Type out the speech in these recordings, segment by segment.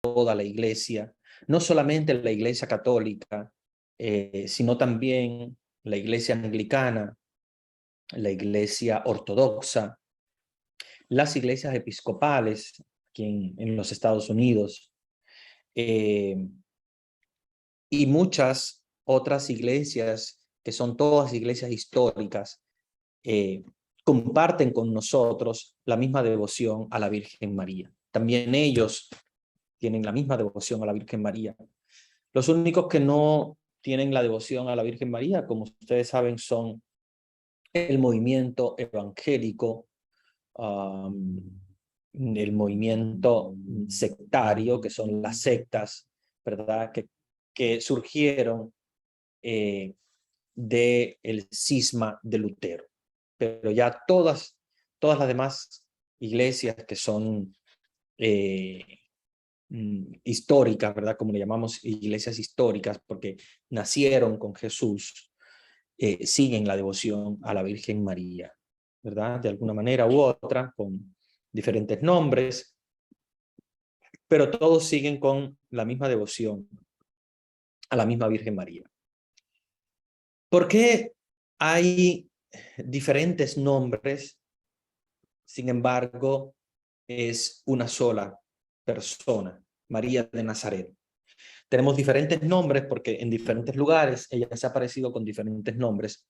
toda la iglesia, no solamente la iglesia católica, sino también la iglesia anglicana, la iglesia ortodoxa, las iglesias episcopales aquí en los Estados Unidos, y muchas otras iglesias que son todas iglesias históricas, comparten con nosotros la misma devoción a la Virgen María. También ellos tienen la misma devoción a la Virgen María. Los únicos que no tienen la devoción a la Virgen María, como ustedes saben, son el movimiento evangélico, el movimiento sectario, que son las sectas, ¿verdad? Que surgieron del cisma de Lutero. Pero ya todas las demás iglesias que son históricas, ¿verdad? Como le llamamos iglesias históricas, porque nacieron con Jesús, siguen la devoción a la Virgen María, ¿verdad? De alguna manera u otra, con diferentes nombres, pero todos siguen con la misma devoción a la misma Virgen María. ¿Por qué hay diferentes nombres? Sin embargo, es una sola persona, María de Nazaret. Tenemos diferentes nombres porque en diferentes lugares ella se ha aparecido con diferentes nombres,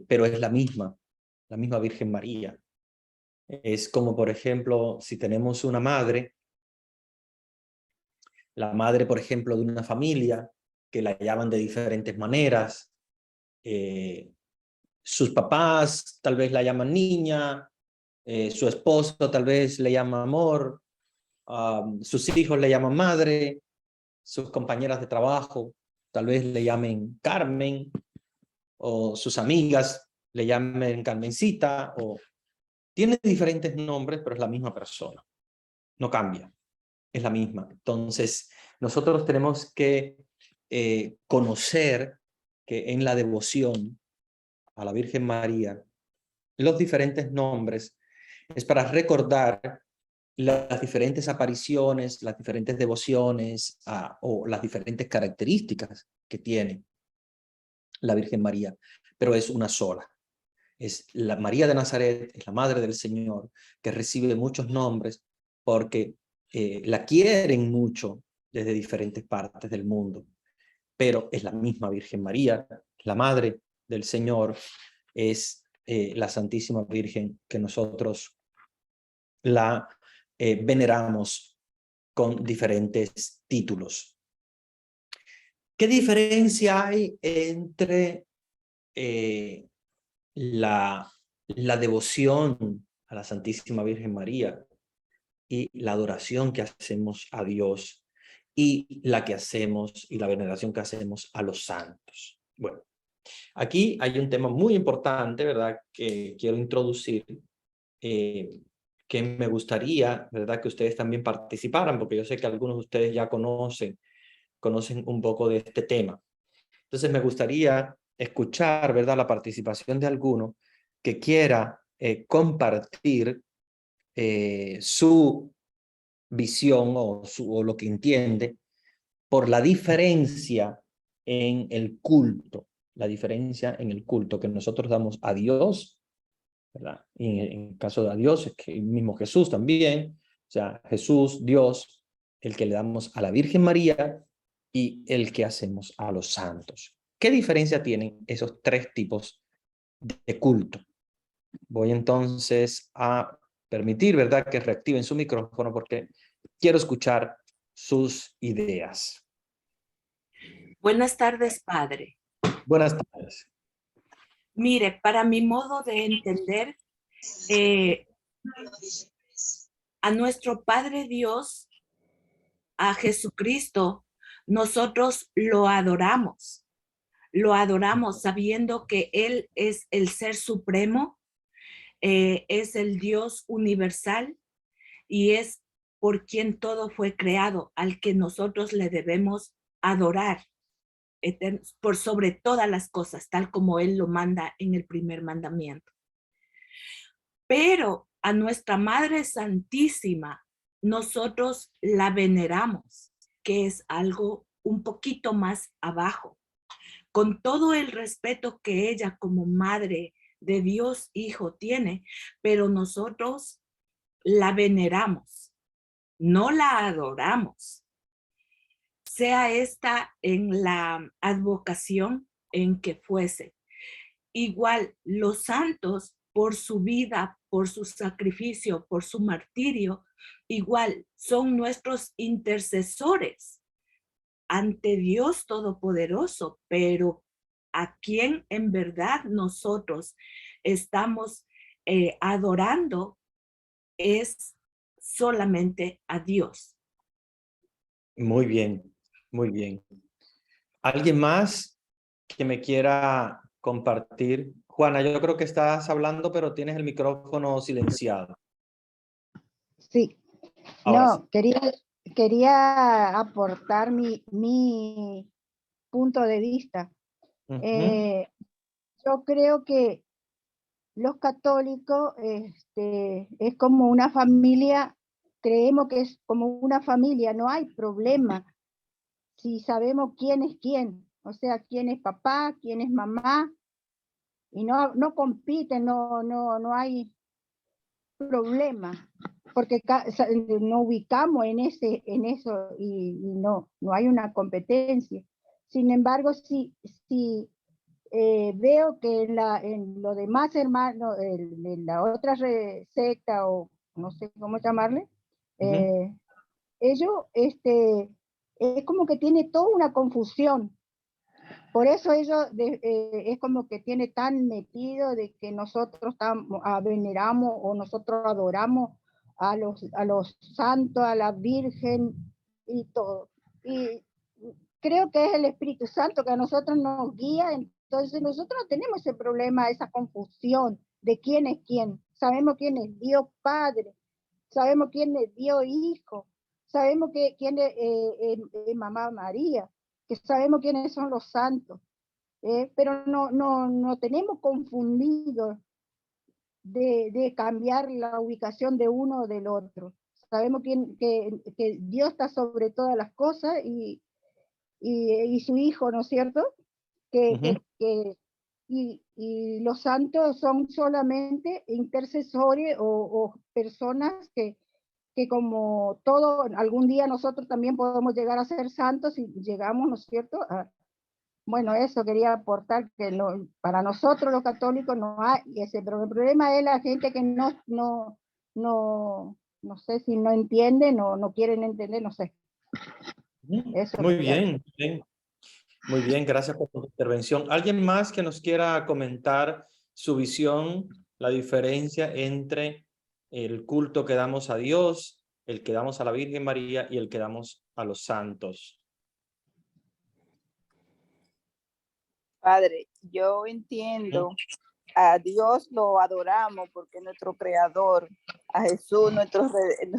pero es la misma Virgen María. Es como, por ejemplo, si tenemos una madre, la madre, por ejemplo, de una familia, que la llaman de diferentes maneras. Sus papás tal vez la llaman niña, su esposo tal vez le llama amor, sus hijos le llaman madre, sus compañeras de trabajo tal vez le llamen Carmen, o sus amigas le llamen Carmencita, o tiene diferentes nombres, pero es la misma persona, no cambia, es la misma. Entonces, nosotros tenemos que conocer que en la devoción a la Virgen María, los diferentes nombres es para recordar las diferentes apariciones, las diferentes devociones o las diferentes características que tiene la Virgen María, pero es una sola. Es la María de Nazaret, es la Madre del Señor, que recibe muchos nombres porque la quieren mucho desde diferentes partes del mundo, pero es la misma Virgen María, la Madre del Señor, es la Santísima Virgen que nosotros la veneramos con diferentes títulos. ¿Qué diferencia hay entre la devoción a la Santísima Virgen María y la adoración que hacemos a Dios y la que hacemos y la veneración que hacemos a los santos? Bueno, aquí hay un tema muy importante, ¿verdad?, que quiero introducir, que me gustaría, ¿verdad?, que ustedes también participaran, porque yo sé que algunos de ustedes ya conocen un poco de este tema. Entonces me gustaría escuchar, ¿verdad?, la participación de alguno que quiera compartir su visión o lo que entiende por la diferencia en el culto, que nosotros damos a Dios, ¿verdad? Y en el caso de Dios, es que el mismo Jesús también, o sea, Jesús, Dios, el que le damos a la Virgen María y el que hacemos a los santos. ¿Qué diferencia tienen esos tres tipos de culto? Voy entonces a permitir, ¿verdad?, que reactiven su micrófono porque quiero escuchar sus ideas. Buenas tardes, padre. Buenas tardes. Mire, para mi modo de entender, a nuestro Padre Dios, a Jesucristo, nosotros lo adoramos sabiendo que Él es el Ser Supremo, es el Dios universal y es por quien todo fue creado, al que nosotros le debemos adorar por sobre todas las cosas, tal como Él lo manda en el primer mandamiento. Pero a nuestra Madre Santísima nosotros la veneramos, que es algo un poquito más abajo, con todo el respeto que ella como madre de Dios Hijo tiene, pero nosotros la veneramos, no la adoramos. Sea esta en la advocación en que fuese. Igual los santos, por su vida, por su sacrificio, por su martirio, igual son nuestros intercesores ante Dios Todopoderoso, pero a quien en verdad nosotros estamos adorando es solamente a Dios. Muy bien, muy bien. ¿Alguien más que me quiera compartir? Juana, yo creo que estás hablando, pero tienes el micrófono silenciado. Sí, Ahora sí. no, quería aportar mi punto de vista. Ujú. Yo creo que los católicos es como una familia, creemos que es como una familia, no hay problema si sabemos quién es quién, o sea, quién es papá, quién es mamá, y no compiten, no hay problema, porque no ubicamos en eso y no hay una competencia. Sin embargo, si veo que en lo demás hermanos, en la otra secta o no sé cómo llamarle, ellos es como que tiene toda una confusión. Por eso ellos es como que tiene tan metido de que nosotros veneramos o nosotros adoramos a los santos, a la Virgen y todo. Y creo que es el Espíritu Santo que a nosotros nos guía, entonces nosotros no tenemos ese problema, esa confusión de quién es quién. Sabemos quién es Dios Padre, sabemos quién es Dios Hijo, sabemos quién es Mamá María, que sabemos quiénes son los santos, pero no tenemos confundido de cambiar la ubicación de uno o del otro. Sabemos que Dios está sobre todas las cosas y su Hijo, ¿no es cierto? Y los santos son solamente intercesores o personas que como todo, algún día nosotros también podemos llegar a ser santos y llegamos, ¿no es cierto? Bueno, eso quería aportar, que para nosotros los católicos no hay ese problema. El problema es la gente que no sé si no entienden o no quieren entender, no sé. Eso Muy quería bien, muy bien. Muy bien, gracias por tu intervención. ¿Alguien más que nos quiera comentar su visión, la diferencia entre el culto que damos a Dios, el que damos a la Virgen María y el que damos a los santos? Padre, yo entiendo, a Dios lo adoramos porque es nuestro creador, a Jesús nuestro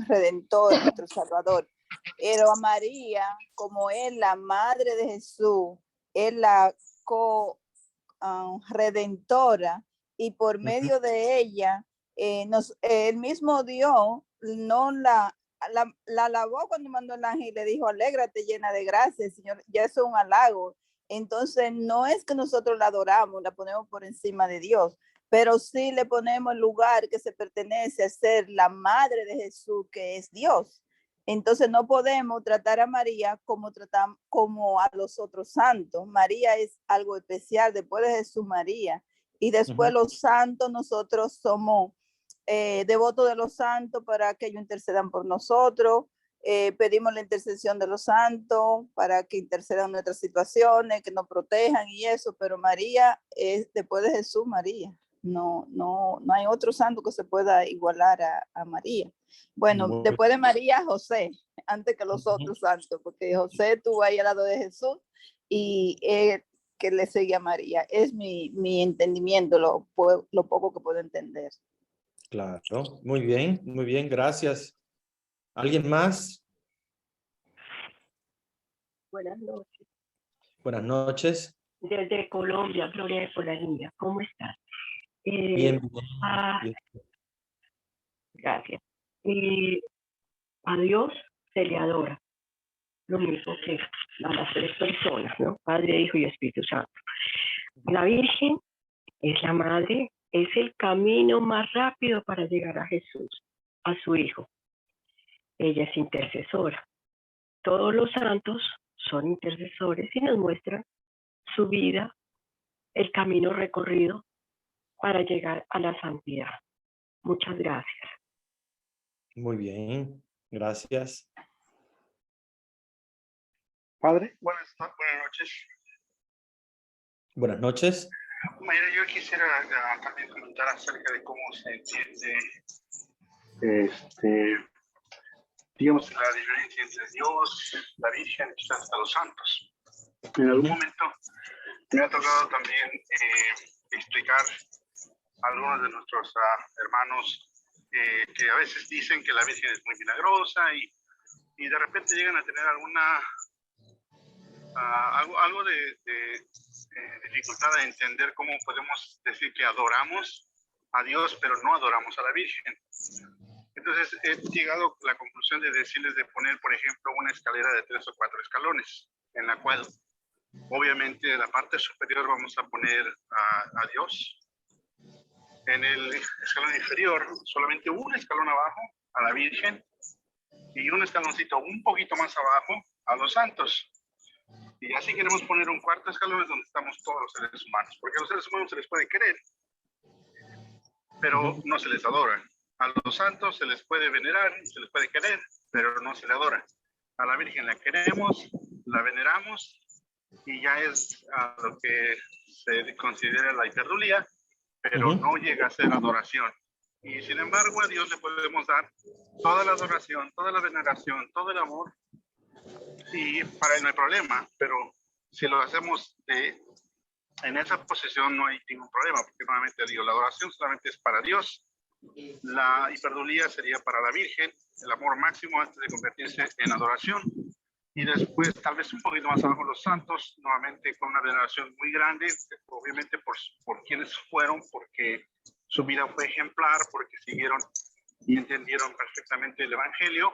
redentor, nuestro salvador, pero a María, como es la madre de Jesús, es la redentora, y por medio de ella, el mismo Dios no la alabó cuando mandó el ángel y le dijo, alégrate llena de gracia, Señor, ya es un halago. Entonces no es que nosotros la adoramos, la ponemos por encima de Dios, pero sí le ponemos el lugar que se pertenece a ser la madre de Jesús, que es Dios. Entonces no podemos tratar a María como tratamos como a los otros santos. María es algo especial, después de Jesús María. Y después los santos, nosotros somos devotos de los santos para que ellos intercedan por nosotros. Pedimos la intercesión de los santos para que intercedan nuestras situaciones, que nos protejan y eso, pero María es después de Jesús María. No hay otro santo que se pueda igualar a María. Bueno, después de María, José, antes que los otros santos, porque José estuvo ahí al lado de Jesús y que le seguía a María. Es mi entendimiento, lo poco que puedo entender. Claro, muy bien, gracias. ¿Alguien más? Buenas noches. Buenas noches. Desde Colombia, Gloria de Polanía. ¿Cómo estás? Bien. Gracias. A Dios se le adora, lo mismo que a las tres personas, ¿no? Padre, Hijo y Espíritu Santo. La Virgen es la madre, es el camino más rápido para llegar a Jesús, a su Hijo. Ella es intercesora. Todos los santos son intercesores y nos muestran su vida, el camino recorrido para llegar a la santidad. Muchas gracias. Muy bien, gracias. Padre, buenas noches. Buenas noches. Mira, yo quisiera también comentar acerca de cómo se entiende, digamos, la diferencia entre Dios, la Virgen y hasta los santos. En algún momento me ha tocado también explicar a algunos de nuestros hermanos que a veces dicen que la Virgen es muy milagrosa y de repente llegan a tener algo de dificultad de entender cómo podemos decir que adoramos a Dios, pero no adoramos a la Virgen. Entonces he llegado a la conclusión de decirles de poner, por ejemplo, una escalera de 3 o 4 escalones, en la cual obviamente en la parte superior vamos a poner a Dios. En el escalón inferior, solamente un escalón abajo a la Virgen y un escaloncito un poquito más abajo a los santos. Y así queremos poner un cuarto escalón donde estamos todos los seres humanos, porque a los seres humanos se les puede creer, pero no se les adora. A los santos se les puede venerar, se les puede querer, pero no se le adora. A la Virgen la queremos, la veneramos, y ya es a lo que se considera la hiperdulía, pero no llega a ser adoración. Y sin embargo a Dios le podemos dar toda la adoración, toda la veneración, todo el amor, y para él no hay problema, pero si lo hacemos en esa posición no hay ningún problema, porque nuevamente digo, la adoración solamente es para Dios, la hiperdulía sería para la Virgen, el amor máximo antes de convertirse en adoración, y después tal vez un poquito más abajo los santos, nuevamente con una veneración muy grande, obviamente por quienes fueron, porque su vida fue ejemplar, porque siguieron y entendieron perfectamente el Evangelio.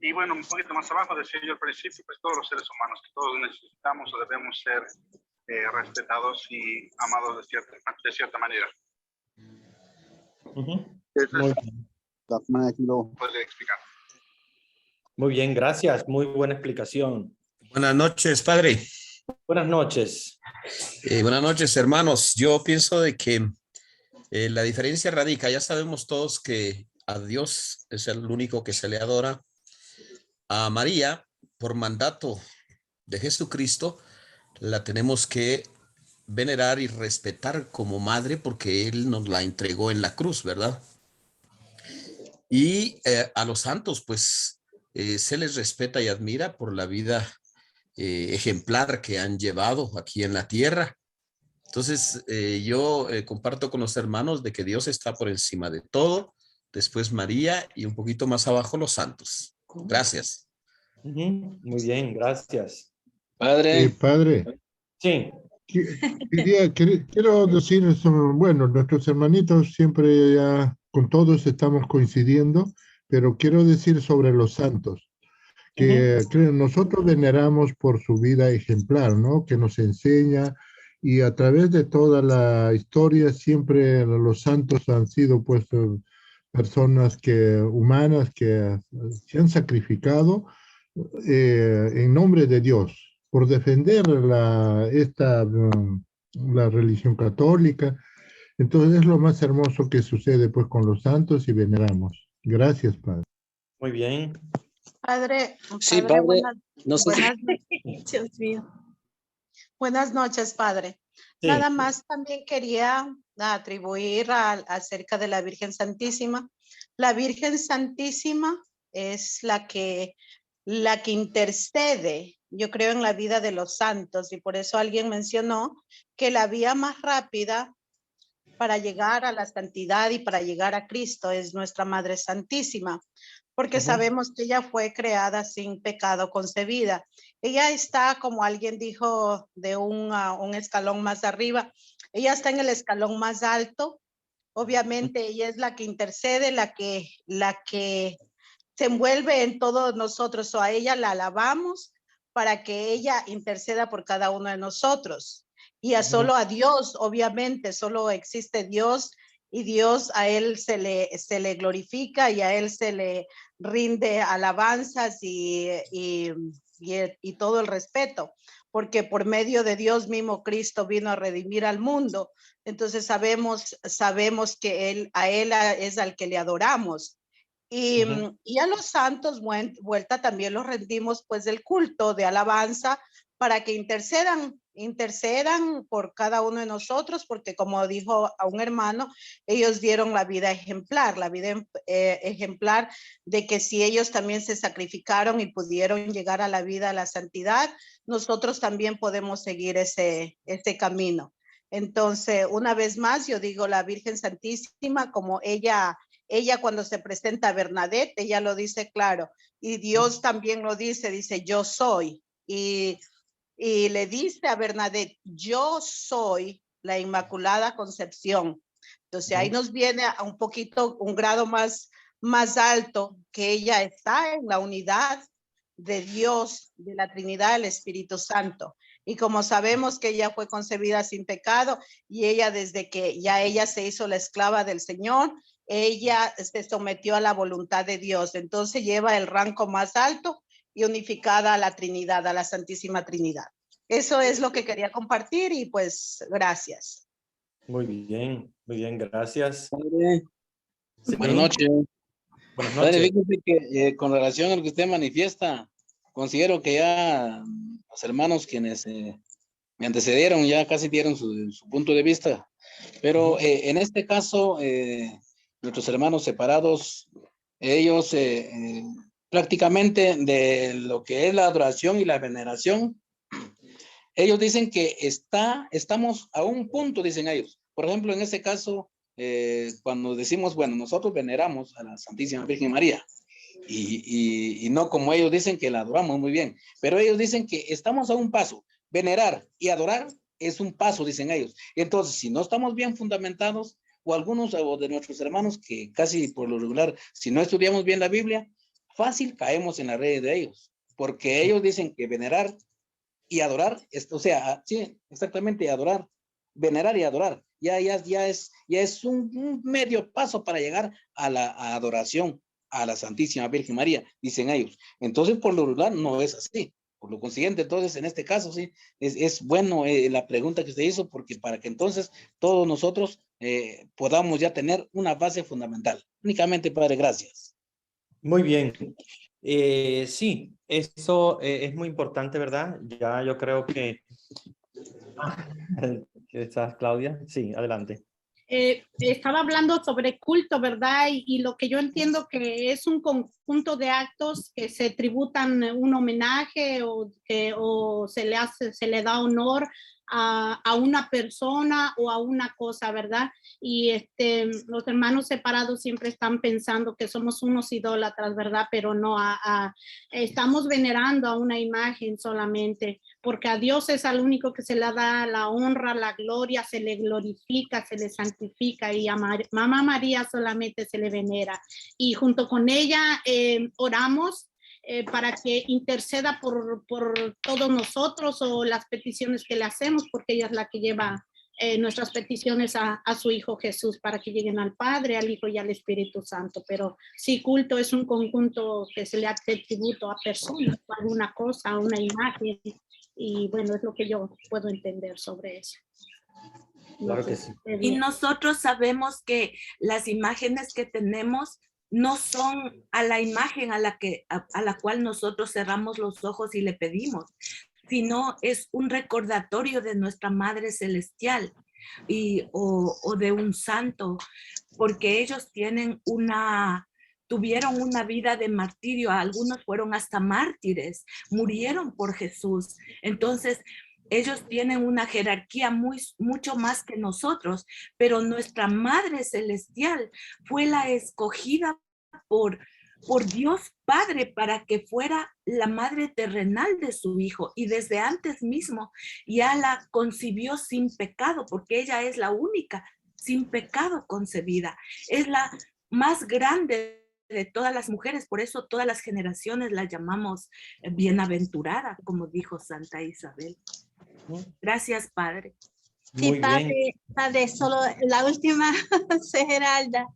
Y bueno, un poquito más abajo, decía yo al principio, pues todos los seres humanos que todos necesitamos o debemos ser respetados y amados de cierta manera. Eso Muy es bien. la manera que lo puedo explicar. Muy bien, gracias. Muy buena explicación. Buenas noches, padre. Buenas noches. Buenas noches, hermanos. Yo pienso de que la diferencia radica, ya sabemos todos que a Dios es el único que se le adora. A María, por mandato de Jesucristo, la tenemos que venerar y respetar como madre porque Él nos la entregó en la cruz, ¿verdad? Y a los santos, pues, se les respeta y admira por la vida ejemplar que han llevado aquí en la tierra. Entonces, yo comparto con los hermanos de que Dios está por encima de todo, después María y un poquito más abajo los santos. Gracias. Muy bien, gracias. Padre, Padre, Sí. quiero decir, bueno, nuestros hermanitos siempre ya con todos estamos coincidiendo, pero quiero decir sobre los santos, que nosotros veneramos por su vida ejemplar, ¿no? Que nos enseña y a través de toda la historia siempre los santos han sido pues personas humanas que se han sacrificado en nombre de Dios por defender la religión católica. Entonces es lo más hermoso que sucede pues con los santos y veneramos. Gracias, Padre. Muy bien. Padre, Sí, padre, buenas Dios mío. Buenas noches, Padre. Sí. Nada más también quería atribuir acerca de la Virgen Santísima. La Virgen Santísima es la que intercede, yo creo, en la vida de los santos, y por eso alguien mencionó que la vía más rápida para llegar a la santidad y para llegar a Cristo es nuestra Madre Santísima, porque sabemos que ella fue creada sin pecado concebida. Ella está, como alguien dijo, de un escalón más arriba. Ella está en el escalón más alto. Obviamente ella es la que intercede, la que se envuelve en todos nosotros, o a ella la alabamos para que ella interceda por cada uno de nosotros. Y solo a Dios, obviamente, solo existe Dios, y Dios, a él se le glorifica y a él se le rinde alabanzas y todo el respeto, porque por medio de Dios mismo Cristo vino a redimir al mundo. Entonces sabemos que a él es al que le adoramos. Y a los santos vuelta también los rendimos pues del culto de alabanza para que intercedan por cada uno de nosotros, porque como dijo a un hermano, ellos dieron la vida ejemplar de que si ellos también se sacrificaron y pudieron llegar a la vida, a la santidad, nosotros también podemos seguir ese camino. Entonces, una vez más, yo digo la Virgen Santísima, como ella cuando se presenta a Bernadette, ella lo dice claro, y Dios también lo dice yo soy, y le dice a Bernadette, yo soy la Inmaculada Concepción. Entonces ahí nos viene a un grado más alto, que ella está en la unidad de Dios, de la Trinidad, el Espíritu Santo. Y como sabemos que ella fue concebida sin pecado, y ella desde que ya ella se hizo la esclava del Señor, ella se sometió a la voluntad de Dios. Entonces lleva el rango más alto y unificada a la Trinidad, a la Santísima Trinidad. Eso es lo que quería compartir y pues gracias. Muy bien, gracias. Padre, Sí. buenas noches. Buenas Padre, noches. fíjese que con relación a lo que usted manifiesta, considero que ya los hermanos quienes me antecedieron ya casi dieron su punto de vista, pero en este caso, nuestros hermanos separados, ellos prácticamente de lo que es la adoración y la veneración, ellos dicen que estamos a un punto, dicen ellos. Por ejemplo, en este caso, cuando decimos, bueno, nosotros veneramos a la Santísima Virgen María, y no como ellos dicen que la adoramos muy bien, pero ellos dicen que estamos a un paso. Venerar y adorar es un paso, dicen ellos. Entonces, si no estamos bien fundamentados, o algunos de nuestros hermanos que casi por lo regular, si no estudiamos bien la Biblia, fácil caemos en las redes de ellos, porque ellos dicen que venerar y adorar, o sea, sí, exactamente, adorar, venerar y adorar, ya es un medio paso para llegar a la adoración a la Santísima Virgen María, dicen ellos. Entonces, por lo regular, no es así. Por lo consiguiente, entonces, en este caso, sí, es bueno la pregunta que usted hizo, porque para que entonces todos nosotros podamos ya tener una base fundamental. Únicamente, Padre, gracias. Muy bien. Sí, eso es muy importante, ¿verdad? Ya yo creo que... ¿Estás, Claudia? Sí, adelante. Estaba hablando sobre culto, ¿verdad? Y lo que yo entiendo que es un conjunto de actos que se tributan un homenaje o se le da honor a una persona o a una cosa, ¿verdad? Y los hermanos separados siempre están pensando que somos unos idólatras, ¿verdad? Pero no, estamos venerando a una imagen solamente, porque a Dios es al único que se le da la honra, la gloria, se le glorifica, se le santifica, y a Mamá María solamente se le venera. Y junto con ella oramos para que interceda por todos nosotros, o las peticiones que le hacemos, porque ella es la que lleva nuestras peticiones a su Hijo Jesús, para que lleguen al Padre, al Hijo y al Espíritu Santo. Pero sí, culto es un conjunto que se le hace tributo a personas, a alguna cosa, a una imagen, y bueno, es lo que yo puedo entender sobre eso. Claro que sí. Y nosotros sabemos que las imágenes que tenemos no son a la imagen a la cual nosotros cerramos los ojos y le pedimos, sino es un recordatorio de nuestra Madre Celestial o de un santo, porque ellos tuvieron una vida de martirio, algunos fueron hasta mártires, murieron por Jesús. Entonces, ellos tienen una jerarquía mucho más que nosotros, pero nuestra Madre Celestial fue la escogida por Dios Padre para que fuera la madre terrenal de su Hijo, y desde antes mismo ya la concibió sin pecado, porque ella es la única sin pecado concebida. Es la más grande de todas las mujeres, por eso todas las generaciones la llamamos bienaventurada, como dijo Santa Isabel. Gracias, Padre. Sí, Muy bien. padre, solo la última, Geralda.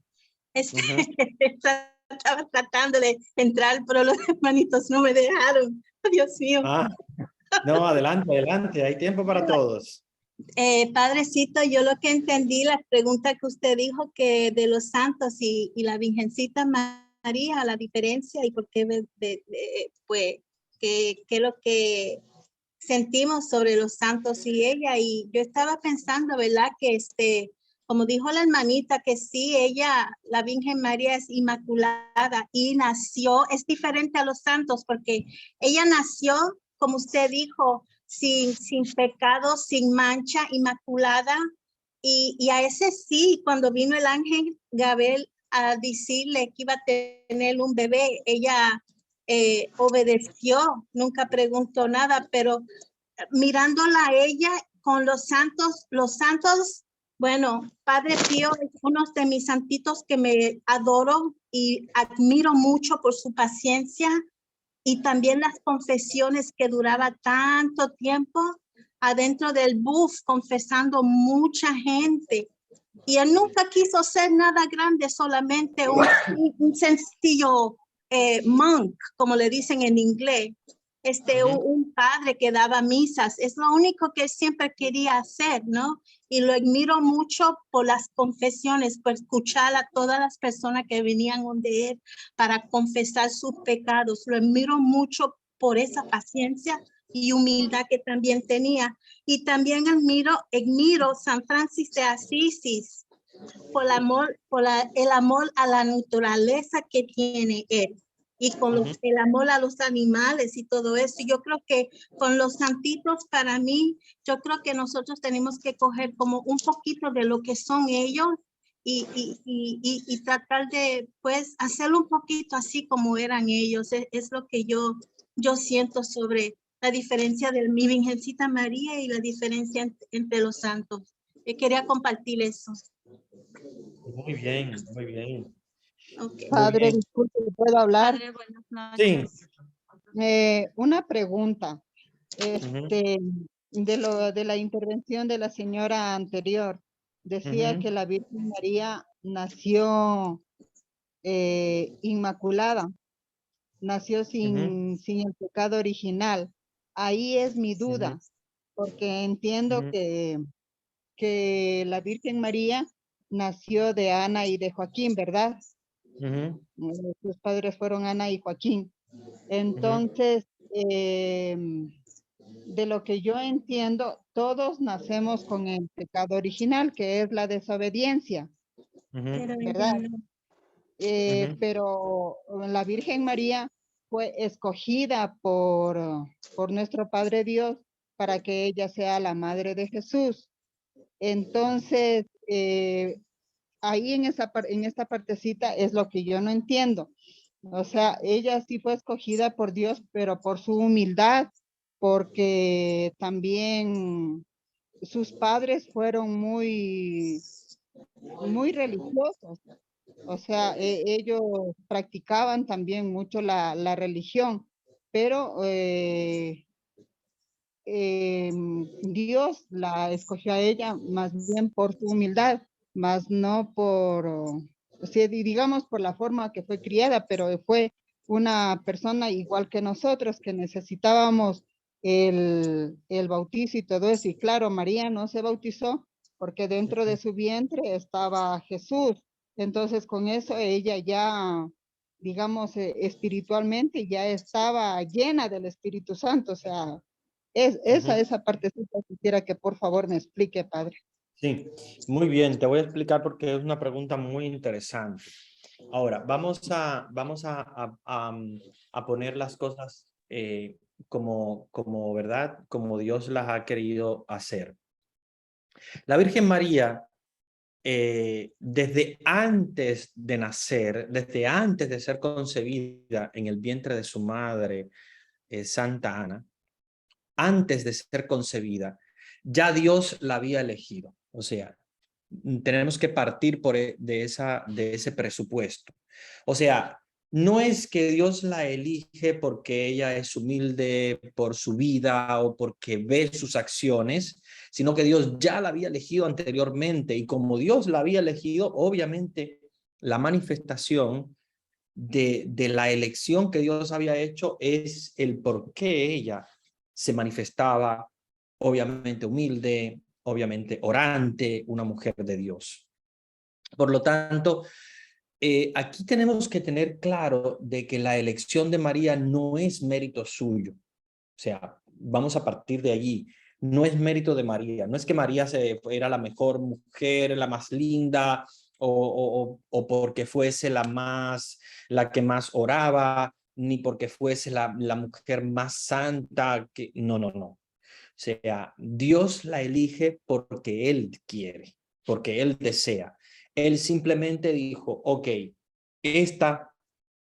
Estaba tratando de entrar, pero los hermanitos no me dejaron. Oh, Dios mío. No, adelante, adelante. Hay tiempo para todos. Padrecito, yo lo que entendí, la pregunta que usted dijo que de los santos y la Virgencita María, la diferencia y por qué, pues, qué es lo que sentimos sobre los santos y ella. Y yo estaba pensando, ¿verdad? Que como dijo la hermanita, que sí, ella, la Virgen María es inmaculada y nació, es diferente a los santos porque ella nació, como usted dijo, sin pecado, sin mancha, inmaculada. Y a ese sí, cuando vino el ángel Gabriel a decirle que iba a tener un bebé, ella obedeció, nunca preguntó nada, pero mirándola a ella con los santos, bueno, Padre Pío es uno de mis santitos que me adoro y admiro mucho por su paciencia y también las confesiones que duraba tanto tiempo adentro del bus confesando mucha gente. Y él nunca quiso ser nada grande, solamente un sencillo monk, como le dicen en inglés. Un padre que daba misas, es lo único que siempre quería hacer, ¿no? Y lo admiro mucho por las confesiones, por escuchar a todas las personas que venían donde él para confesar sus pecados. Lo admiro mucho por esa paciencia y humildad que también tenía. Y también admiro San Francisco de Asís por el amor a la naturaleza que tiene él. Y con el amor a los animales y todo eso. Yo creo que con los santitos, para mí, yo creo que nosotros tenemos que coger como un poquito de lo que son ellos y tratar de, pues, hacerlo un poquito así como eran ellos. Es lo que yo siento sobre la diferencia de mi Virgencita María y la diferencia entre los santos. Quería compartir eso. Muy bien, muy bien. Okay. Padre, bien. disculpe, ¿puedo hablar? Padre, buenas noches. Sí. Una pregunta. De la intervención de la señora anterior, decía que la Virgen María nació inmaculada, nació sin el pecado original. Ahí es mi duda, porque entiendo que la Virgen María nació de Ana y de Joaquín, ¿verdad? Sus padres fueron Ana y Joaquín. Entonces, de lo que yo entiendo, todos nacemos con el pecado original, que es la desobediencia, ¿verdad? Pero la Virgen María fue escogida por nuestro Padre Dios para que ella sea la madre de Jesús. Entonces, ahí en esta partecita es lo que yo no entiendo. O sea, ella sí fue escogida por Dios, pero por su humildad, porque también sus padres fueron muy religiosos. O sea, ellos practicaban también mucho la religión, pero Dios la escogió a ella más bien por su humildad, más no por, o sea, digamos, por la forma que fue criada, pero fue una persona igual que nosotros, que necesitábamos el bautizo y todo eso. Y claro, María no se bautizó porque dentro de su vientre estaba Jesús. Entonces, con eso ella ya, digamos, espiritualmente ya estaba llena del Espíritu Santo. O sea, esa partecita quisiera que por favor me explique, padre. Sí, muy bien. Te voy a explicar porque es una pregunta muy interesante. Ahora, vamos a poner las cosas como, ¿verdad? Como Dios las ha querido hacer. La Virgen María, desde antes de nacer, desde antes de ser concebida en el vientre de su madre, Santa Ana, antes de ser concebida, ya Dios la había elegido. O sea, tenemos que partir de ese presupuesto. O sea, no es que Dios la elige porque ella es humilde por su vida o porque ve sus acciones, sino que Dios ya la había elegido anteriormente, y como Dios la había elegido, obviamente la manifestación de la elección que Dios había hecho es el por qué ella se manifestaba, obviamente humilde, obviamente orante, una mujer de Dios. Por lo tanto, aquí tenemos que tener claro de que la elección de María no es mérito suyo. O sea, vamos a partir de allí. No es mérito de María. No es que María era la mejor mujer, la más linda, o porque fuese la que más oraba, ni porque fuese la mujer más santa. No, no, no. O sea, Dios la elige porque Él quiere, porque Él desea. Él simplemente dijo, ok, esta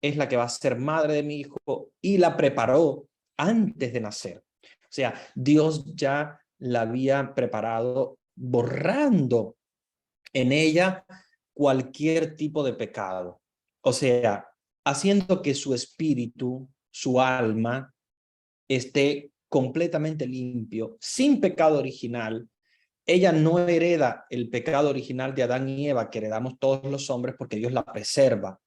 es la que va a ser madre de mi hijo, y la preparó antes de nacer. O sea, Dios ya la había preparado, borrando en ella cualquier tipo de pecado. O sea, haciendo que su espíritu, su alma, esté completamente limpio, sin pecado original. Ella no hereda el pecado original de Adán y Eva que heredamos todos los hombres, porque Dios la preserva.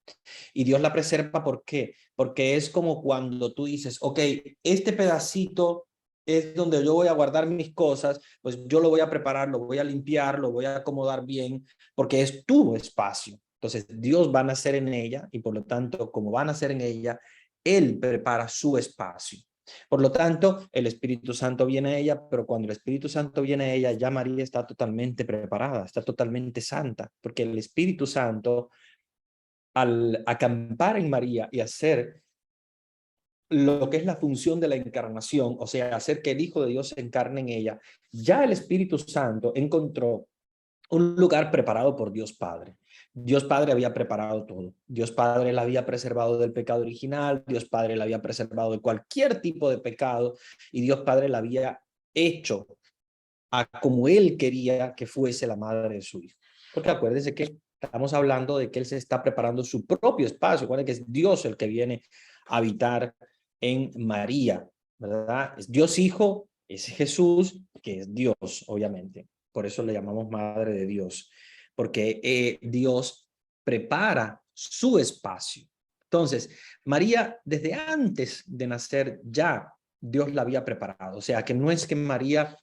Y Dios la preserva, ¿por qué? Porque es como cuando tú dices, ok, este pedacito es donde yo voy a guardar mis cosas, pues yo lo voy a preparar, lo voy a limpiar, lo voy a acomodar bien, porque es tu espacio. Entonces Dios va a nacer en ella, y por lo tanto, como va a nacer en ella, Él prepara su espacio. Por lo tanto, el Espíritu Santo viene a ella, pero cuando el Espíritu Santo viene a ella, ya María está totalmente preparada, está totalmente santa, porque el Espíritu Santo, al acampar en María y hacer lo que es la función de la encarnación, o sea, hacer que el Hijo de Dios se encarne en ella, ya el Espíritu Santo encontró un lugar preparado por Dios Padre. Dios Padre había preparado todo. Dios Padre la había preservado del pecado original, Dios Padre la había preservado de cualquier tipo de pecado, y Dios Padre la había hecho a como Él quería que fuese la madre de su hijo. Porque acuérdense que estamos hablando de que Él se está preparando su propio espacio. Acuérdense que es Dios el que viene a habitar en María, ¿verdad? Es Dios Hijo, es Jesús, que es Dios, obviamente. Por eso le llamamos Madre de Dios, porque Dios prepara su espacio. Entonces, María, desde antes de nacer, ya Dios la había preparado. O sea, que no es que María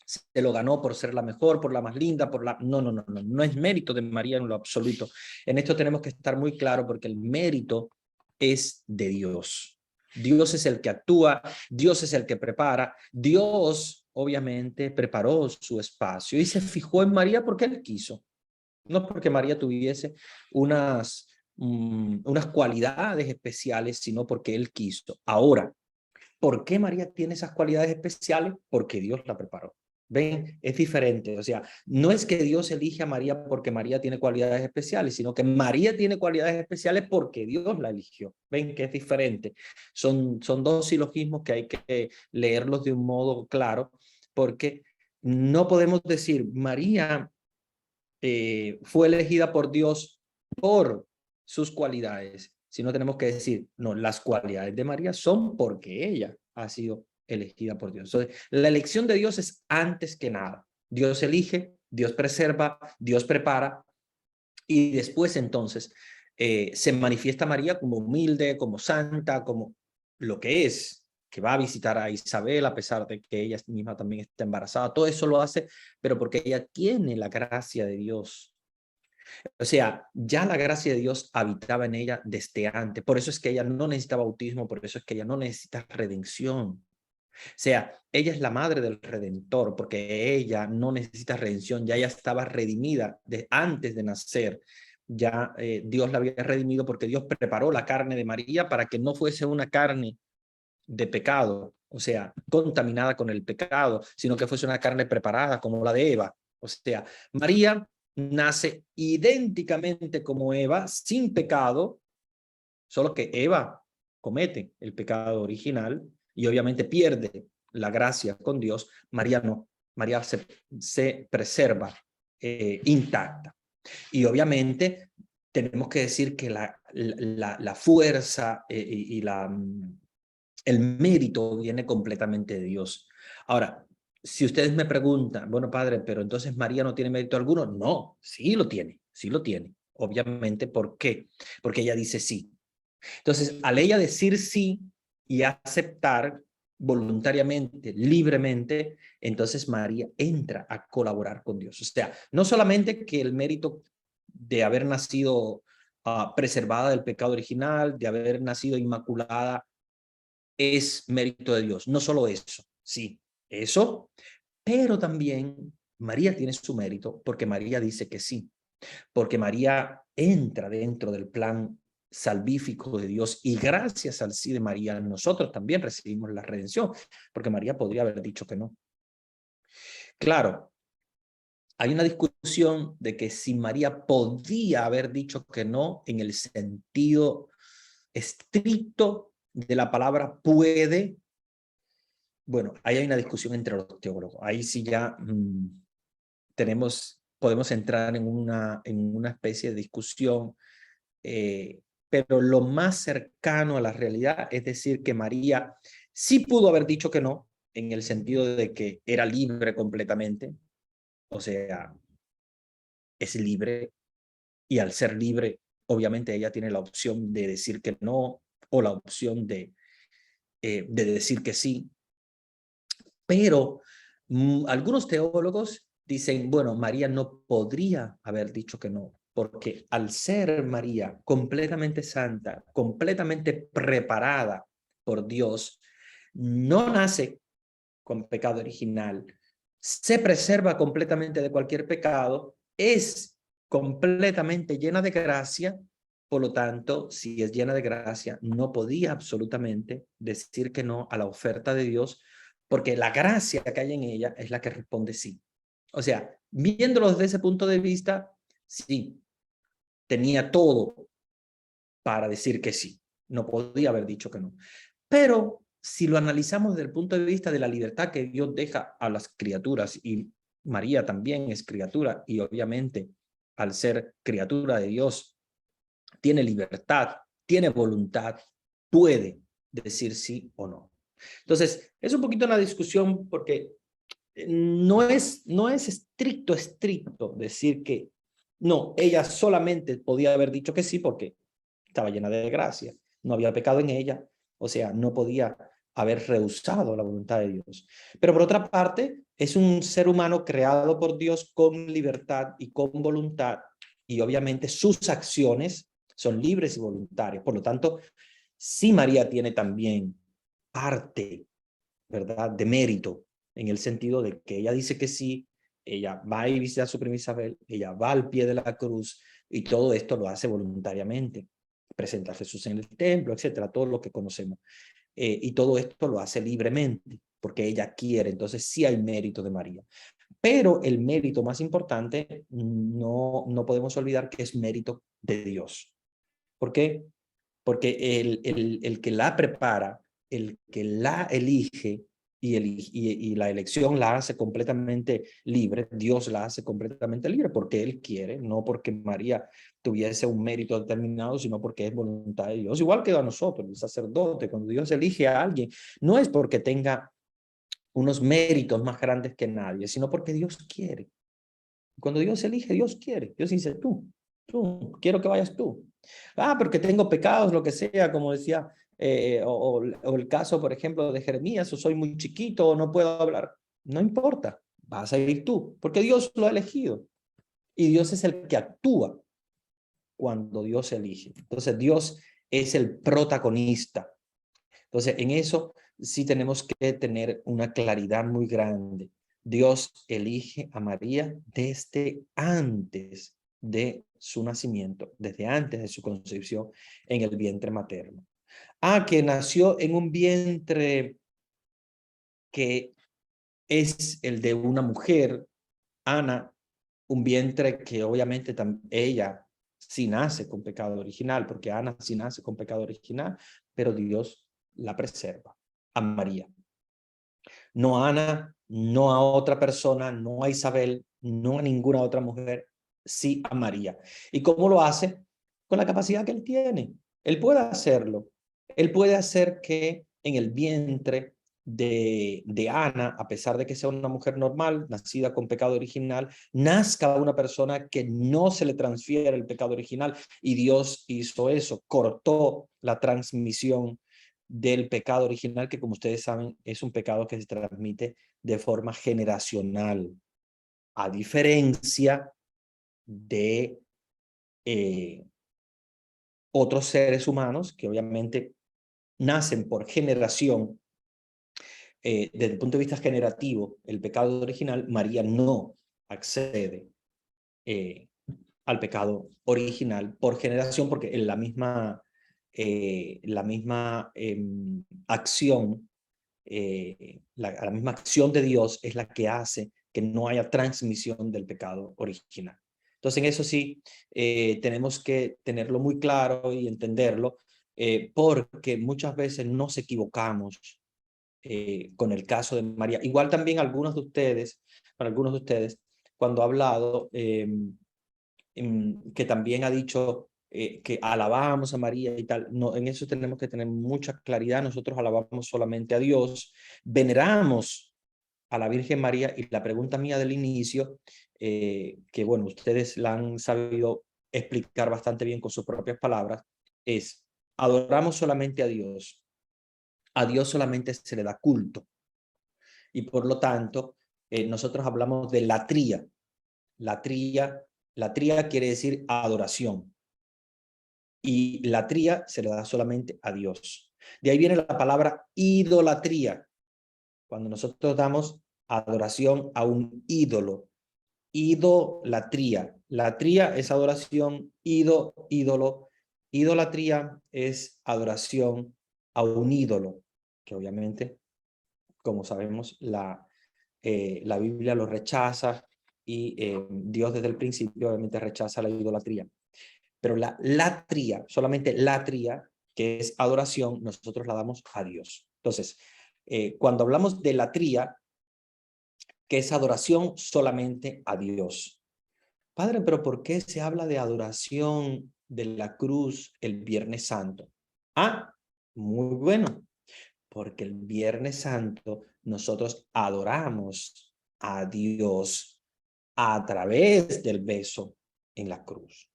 se lo ganó por ser la mejor, por la más linda, por la... No, no, no, no, no es mérito de María en lo absoluto. En esto tenemos que estar muy claros, porque el mérito es de Dios. Dios es el que actúa, Dios es el que prepara. Dios, obviamente, preparó su espacio y se fijó en María porque Él quiso. No porque María tuviese unas cualidades especiales, sino porque Él quiso. Ahora, ¿por qué María tiene esas cualidades especiales? Porque Dios la preparó. ¿Ven? Es diferente. O sea, no es que Dios elige a María porque María tiene cualidades especiales, sino que María tiene cualidades especiales porque Dios la eligió. ¿Ven? Que es diferente. Son dos silogismos que hay que leerlos de un modo claro, porque no podemos decir María fue elegida por Dios por sus cualidades, sino tenemos que decir, no, las cualidades de María son porque ella ha sido elegida por Dios. Entonces, la elección de Dios es antes que nada. Dios elige, Dios preserva, Dios prepara, y después entonces se manifiesta María como humilde, como santa, como lo que es, que va a visitar a Isabel a pesar de que ella misma también está embarazada. Todo eso lo hace, pero porque ella tiene la gracia de Dios. O sea, ya la gracia de Dios habitaba en ella desde antes. Por eso es que ella no necesita bautismo, por eso es que ella no necesita redención. O sea, ella es la madre del Redentor, porque ella no necesita redención, ya ella estaba redimida antes de nacer. Ya Dios la había redimido, porque Dios preparó la carne de María para que no fuese una carne de pecado, o sea, contaminada con el pecado, sino que fuese una carne preparada como la de Eva. O sea, María nace idénticamente como Eva, sin pecado, solo que Eva comete el pecado original y obviamente pierde la gracia con Dios. María no, María se preserva intacta. Y obviamente tenemos que decir que la fuerza el mérito viene completamente de Dios. Ahora, si ustedes me preguntan, bueno, padre, pero entonces María no tiene mérito alguno. No, sí lo tiene, obviamente. ¿Por qué? Porque ella dice sí. Entonces, al ella decir sí y aceptar voluntariamente, libremente, entonces María entra a colaborar con Dios. O sea, no solamente que el mérito de haber nacido preservada del pecado original, de haber nacido inmaculada, es mérito de Dios. No solo eso, sí, eso, pero también María tiene su mérito porque María dice que sí, porque María entra dentro del plan salvífico de Dios y gracias al sí de María nosotros también recibimos la redención, porque María podría haber dicho que no. Claro, hay una discusión de que si María podía haber dicho que no en el sentido estricto de la palabra puede. Bueno, ahí hay una discusión entre los teólogos. Ahí sí ya podemos entrar en una especie de discusión, pero lo más cercano a la realidad es decir que María sí pudo haber dicho que no, en el sentido de que era libre completamente, o sea, es libre, y al ser libre, obviamente ella tiene la opción de decir que no, o la opción de decir que sí. Pero algunos teólogos dicen, bueno, María no podría haber dicho que no, porque al ser María completamente santa, completamente preparada por Dios, no nace con pecado original, se preserva completamente de cualquier pecado, es completamente llena de gracia. Por lo tanto, si es llena de gracia, no podía absolutamente decir que no a la oferta de Dios, porque la gracia que hay en ella es la que responde sí. O sea, viéndolo desde ese punto de vista, sí, tenía todo para decir que sí. No podía haber dicho que no. Pero si lo analizamos desde el punto de vista de la libertad que Dios deja a las criaturas, y María también es criatura, y obviamente al ser criatura de Dios, tiene libertad, tiene voluntad, puede decir sí o no. Entonces, es un poquito una discusión porque no es estricto decir que no, ella solamente podía haber dicho que sí porque estaba llena de gracia, no había pecado en ella, o sea, no podía haber rehusado la voluntad de Dios. Pero por otra parte, es un ser humano creado por Dios con libertad y con voluntad, y obviamente sus acciones son libres y voluntarias. Por lo tanto, sí María tiene también parte, ¿verdad?, de mérito, en el sentido de que ella dice que sí, ella va y visita a su prima Isabel, ella va al pie de la cruz, y todo esto lo hace voluntariamente. Presenta a Jesús en el templo, etcétera, todo lo que conocemos. Y todo esto lo hace libremente, porque ella quiere. Entonces sí hay mérito de María. Pero el mérito más importante, no podemos olvidar que es mérito de Dios. ¿Por qué? Porque el que la prepara, el que la elige, y la elección la hace completamente libre, Dios la hace completamente libre porque Él quiere, no porque María tuviese un mérito determinado, sino porque es voluntad de Dios. Igual que a nosotros, el sacerdote, cuando Dios elige a alguien, no es porque tenga unos méritos más grandes que nadie, sino porque Dios quiere. Cuando Dios elige, Dios quiere. Dios dice, tú, quiero que vayas tú. Porque tengo pecados, lo que sea, como decía, o el caso, por ejemplo, de Jeremías, o soy muy chiquito, o no puedo hablar. No importa, vas a ir tú, porque Dios lo ha elegido. Y Dios es el que actúa cuando Dios elige. Entonces, Dios es el protagonista. Entonces, en eso sí tenemos que tener una claridad muy grande. Dios elige a María desde antes de su nacimiento, desde antes de su concepción en el vientre materno. Que nació en un vientre que es el de una mujer, Ana, un vientre que obviamente ella sí nace con pecado original, porque Ana sí nace con pecado original, pero Dios la preserva, a María. No a Ana, no a otra persona, no a Isabel, no a ninguna otra mujer, sí a María. ¿Y cómo lo hace? con la capacidad que él tiene. Él puede hacerlo. Él puede hacer que en el vientre de Ana, a pesar de que sea una mujer normal, nacida con pecado original, nazca una persona que no se le transfiere el pecado original, y Dios hizo eso, cortó la transmisión del pecado original, que como ustedes saben es un pecado que se transmite de forma generacional, a diferencia de otros seres humanos que obviamente nacen por generación. Desde el punto de vista generativo, el pecado original, María no accede al pecado original por generación, porque en la misma acción, la misma acción de Dios es la que hace que no haya transmisión del pecado original. Entonces, en eso sí tenemos que tenerlo muy claro y entenderlo, porque muchas veces nos equivocamos con el caso de María. Igual también para algunos de ustedes, cuando ha hablado, que también ha dicho que alabamos a María y tal. No, en eso tenemos que tener mucha claridad. Nosotros alabamos solamente a Dios, veneramos a la Virgen María, y la pregunta mía del inicio, que bueno, ustedes la han sabido explicar bastante bien con sus propias palabras, es: adoramos solamente a Dios. A Dios solamente se le da culto, y por lo tanto nosotros hablamos de latría. Latría quiere decir adoración, y latría se le da solamente a Dios. De ahí viene la palabra idolatría, cuando nosotros damos adoración a un ídolo. Idolatría. Latría es adoración, ídolo. Idolatría es adoración a un ídolo, que obviamente, como sabemos, la Biblia lo rechaza, y Dios desde el principio obviamente rechaza la idolatría. Pero la latría, solamente latría, que es adoración, nosotros la damos a Dios. Entonces, cuando hablamos de latría, que es adoración solamente a Dios. Padre, pero ¿por qué se habla de adoración de la cruz el Viernes Santo? Ah, muy bueno. Porque el Viernes Santo nosotros adoramos a Dios a través del beso en la cruz.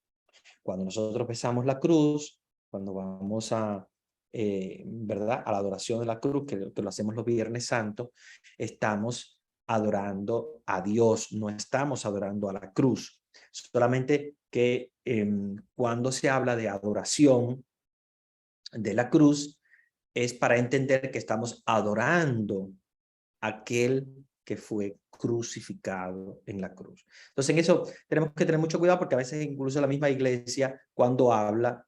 Cuando nosotros besamos la cruz, cuando vamos ¿verdad?, a la adoración de la cruz, que lo hacemos los Viernes Santos, estamos adorando a Dios, no estamos adorando a la cruz. Solamente que cuando se habla de adoración de la cruz, es para entender que estamos adorando a aquel que fue crucificado en la cruz. Entonces, en eso tenemos que tener mucho cuidado, porque a veces incluso la misma iglesia, cuando habla,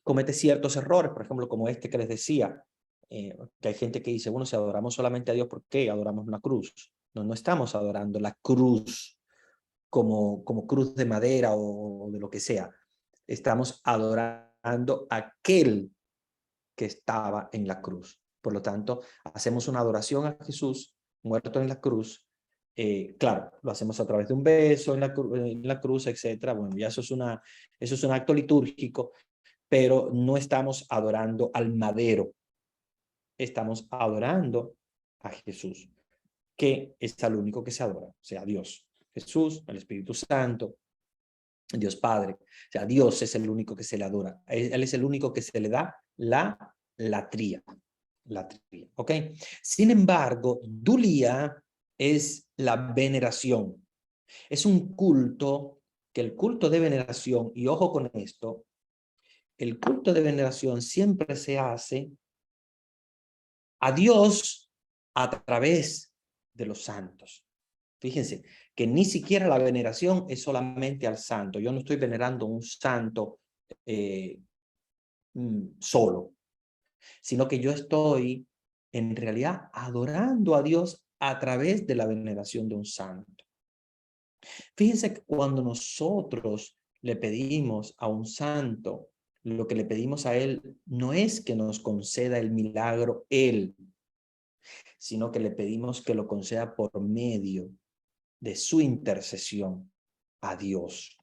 comete ciertos errores, por ejemplo, como este que les decía, que hay gente que dice, bueno, si adoramos solamente a Dios, ¿por qué adoramos una cruz? No, no estamos adorando la cruz como cruz de madera o de lo que sea. Estamos adorando a aquel que estaba en la cruz. Por lo tanto, hacemos una adoración a Jesús muerto en la cruz. Claro, lo hacemos a través de un beso en la cruz, etcétera. Bueno, ya eso es un acto litúrgico, pero no estamos adorando al madero. Estamos adorando a Jesús, que es el único que se adora, o sea, Dios. Jesús, el Espíritu Santo, Dios Padre. O sea, Dios es el único que se le adora. Él es el único que se le da la latría. ¿Ok? Sin embargo, dulía es la veneración. Es un culto, que el culto de veneración, y ojo con esto, el culto de veneración siempre se hace a Dios a través de los santos. Fíjense que ni siquiera la veneración es solamente al santo. Yo no estoy venerando un santo solo, sino que yo estoy en realidad adorando a Dios a través de la veneración de un santo. Fíjense que cuando nosotros le pedimos a un santo, lo que le pedimos a él no es que nos conceda el milagro él, sino que le pedimos que lo conceda por medio de su intercesión a Dios.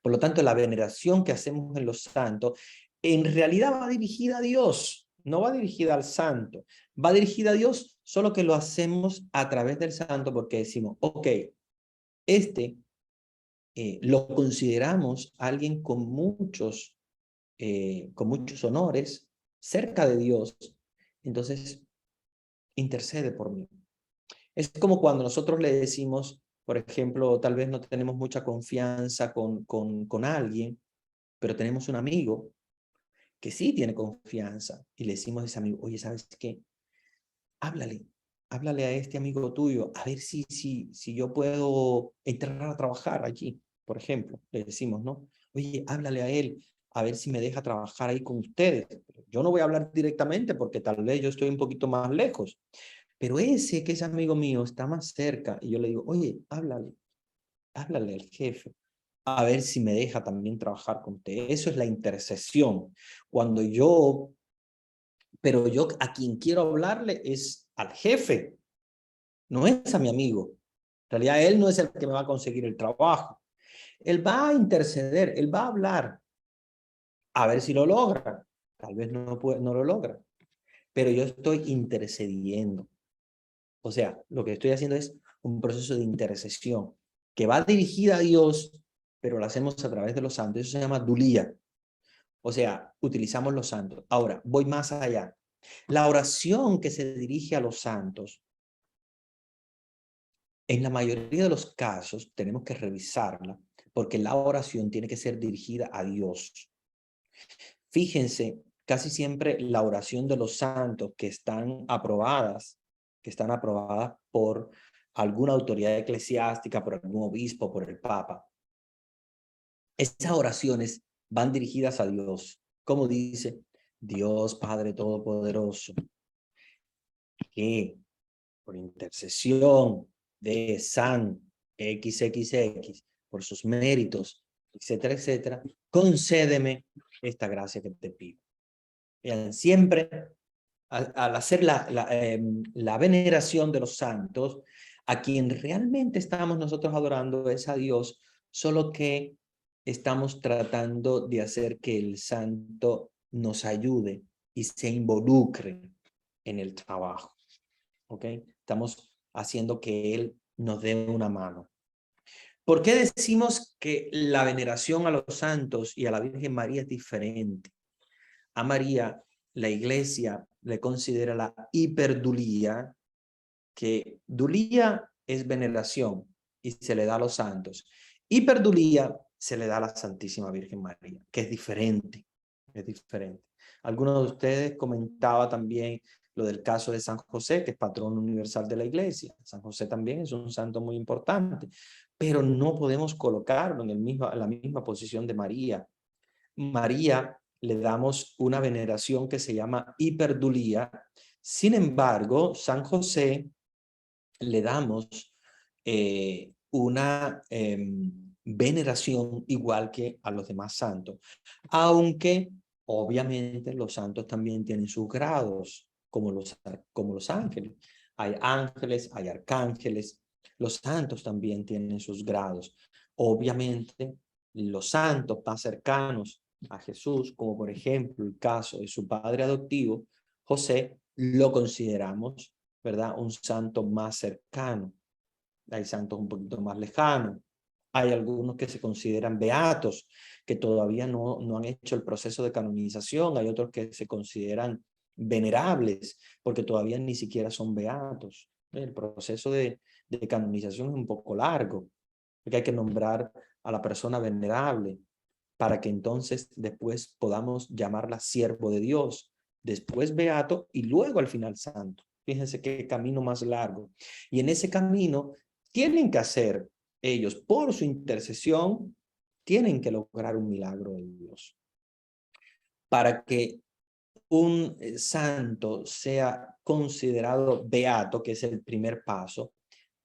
Por lo tanto, la veneración que hacemos en los santos en realidad va dirigida a Dios, no va dirigida al santo. Va dirigida a Dios, solo que lo hacemos a través del santo porque decimos, ok, lo consideramos alguien con muchos honores, cerca de Dios, entonces intercede por mí. Es como cuando nosotros le decimos, por ejemplo, tal vez no tenemos mucha confianza con alguien, pero tenemos un amigo que sí tiene confianza y le decimos a ese amigo, oye, ¿sabes qué? Háblale a este amigo tuyo, a ver si yo puedo entrar a trabajar allí, por ejemplo, le decimos, ¿no? Oye, háblale a él, a ver si me deja trabajar ahí con ustedes. Yo no voy a hablar directamente porque tal vez yo estoy un poquito más lejos, pero ese que es amigo mío está más cerca y yo le digo, oye, háblale al jefe, a ver si me deja también trabajar con usted. Eso es la intercesión. Pero yo a quien quiero hablarle es al jefe, no es a mi amigo. En realidad él no es el que me va a conseguir el trabajo. Él va a interceder, él va a hablar, a ver si lo logra. Tal vez no lo logra, pero yo estoy intercediendo. O sea, lo que estoy haciendo es un proceso de intercesión que va dirigida a Dios, pero lo hacemos a través de los santos. Eso se llama dulía. O sea, utilizamos los santos. Ahora, voy más allá. La oración que se dirige a los santos, en la mayoría de los casos tenemos que revisarla, porque la oración tiene que ser dirigida a Dios. Fíjense, casi siempre la oración de los santos que están aprobadas por alguna autoridad eclesiástica, por algún obispo, por el Papa, esas oraciones van dirigidas a Dios. Como dice, Dios Padre Todopoderoso, que por intercesión de San XXX, por sus méritos, etcétera, etcétera, concédeme esta gracia que te pido. Vean, siempre al hacer la veneración de los santos, a quien realmente estamos nosotros adorando es a Dios, solo que estamos tratando de hacer que el santo nos ayude y se involucre en el trabajo. ¿Ok? Estamos haciendo que Él nos dé una mano. ¿Por qué decimos que la veneración a los santos y a la Virgen María es diferente? A María, la Iglesia le considera la hiperdulía, que dulía es veneración y se le da a los santos. Hiperdulía se le da a la Santísima Virgen María, que es diferente. Es diferente. Algunos de ustedes comentaba también lo del caso de San José, que es patrón universal de la Iglesia. San José también es un santo muy importante, pero no podemos colocarlo en la misma posición de María. María le damos una veneración que se llama hiperdulía. Sin embargo, San José le damos una veneración igual que a los demás santos, aunque obviamente los santos también tienen sus grados, como los ángeles. Hay ángeles, hay arcángeles, los santos también tienen sus grados. Obviamente, los santos más cercanos a Jesús, como por ejemplo el caso de su padre adoptivo, José, lo consideramos, ¿verdad?, un santo más cercano. Hay santos un poquito más lejanos. Hay algunos que se consideran beatos, que todavía no han hecho el proceso de canonización. Hay otros que se consideran venerables, porque todavía ni siquiera son beatos. El proceso de canonización es un poco largo, porque hay que nombrar a la persona venerable para que entonces después podamos llamarla siervo de Dios, después beato y luego al final santo. Fíjense qué camino más largo. Y en ese camino tienen que hacer ellos, por su intercesión, tienen que lograr un milagro de Dios. Para que un santo sea considerado beato, que es el primer paso,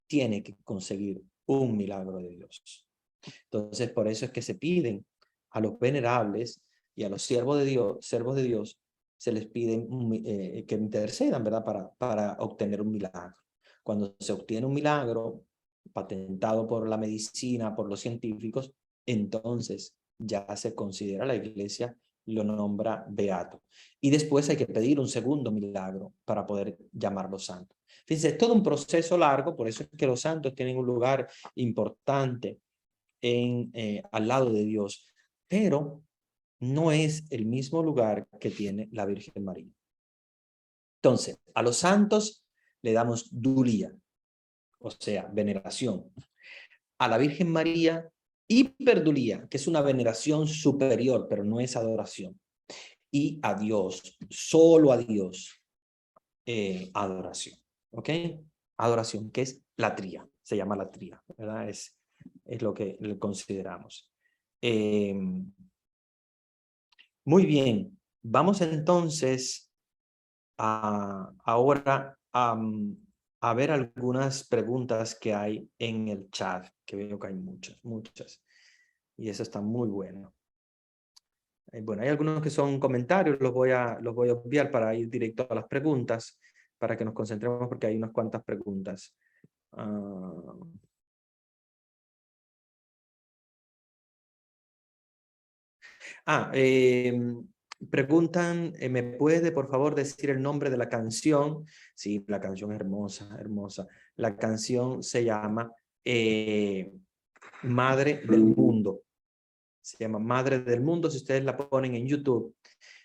tiene que conseguir un milagro de Dios. Entonces, por eso es que se piden a los venerables y a los siervos de Dios, se les piden que intercedan, ¿verdad?, para obtener un milagro. Cuando se obtiene un milagro patentado por la medicina, por los científicos, entonces ya se considera la iglesia, lo nombra beato. Y después hay que pedir un segundo milagro para poder llamarlo santo. Fíjense, es todo un proceso largo, por eso es que los santos tienen un lugar importante al lado de Dios, pero no es el mismo lugar que tiene la Virgen María. Entonces, a los santos le damos dulía, o sea, veneración. A la Virgen María, hiperdulía, que es una veneración superior, pero no es adoración. Y a Dios, solo a Dios, adoración. ¿Ok? Adoración, que es latría, se llama latría, ¿verdad? Es lo que le consideramos. Muy bien, vamos entonces ahora a ver algunas preguntas que hay en el chat, que veo que hay muchas, y eso está muy bueno. Bueno, hay algunos que son comentarios, los voy a obviar para ir directo a las preguntas, para que nos concentremos porque hay unas cuantas preguntas. Preguntan, ¿me puede por favor decir el nombre de la canción? Sí, la canción es hermosa, hermosa. La canción se llama Madre del Mundo. Se llama Madre del Mundo, si ustedes la ponen en YouTube.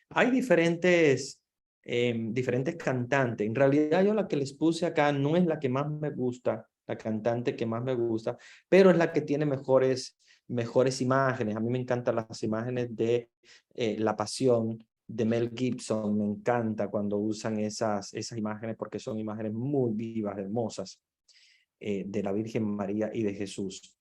Hay diferentes cantantes. En realidad yo la que les puse acá no es la que más me gusta, la cantante que más me gusta, pero es la que tiene mejores imágenes. A mí me encantan las imágenes de La Pasión de Mel Gibson. Me encanta cuando usan esas imágenes porque son imágenes muy vivas, hermosas, de la Virgen María y de Jesús.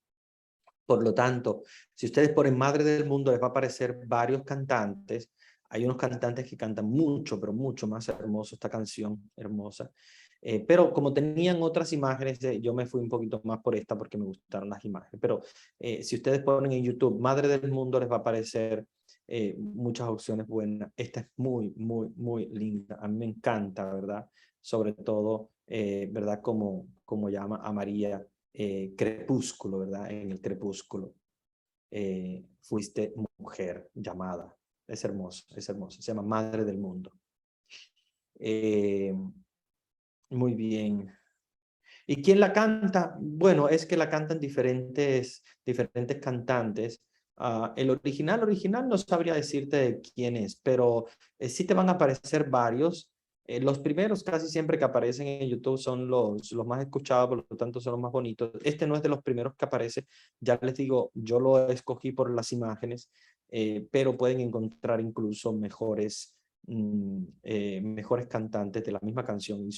Por lo tanto, si ustedes ponen Madre del Mundo, les va a aparecer varios cantantes. Hay unos cantantes que cantan mucho, pero mucho más hermoso esta canción, hermosa. Pero como tenían otras imágenes, yo me fui un poquito más por esta porque me gustaron las imágenes. Pero si ustedes ponen en YouTube Madre del Mundo, les va a aparecer muchas opciones buenas. Esta es muy, muy, muy linda. A mí me encanta, ¿verdad? Sobre todo, ¿verdad? Como llama a María, crepúsculo, ¿verdad? En el crepúsculo. Fuiste mujer llamada. Es hermoso, es hermoso. Se llama Madre del Mundo. Muy bien. ¿Y quién la canta? Bueno, es que la cantan diferentes cantantes. El original no sabría decirte quién es, pero sí te van a aparecer varios. Los primeros casi siempre que aparecen en YouTube son los más escuchados, por lo tanto son los más bonitos. Este no es de los primeros que aparece, ya les digo, yo lo escogí por las imágenes, pero pueden encontrar incluso mejores cantantes de la misma canción y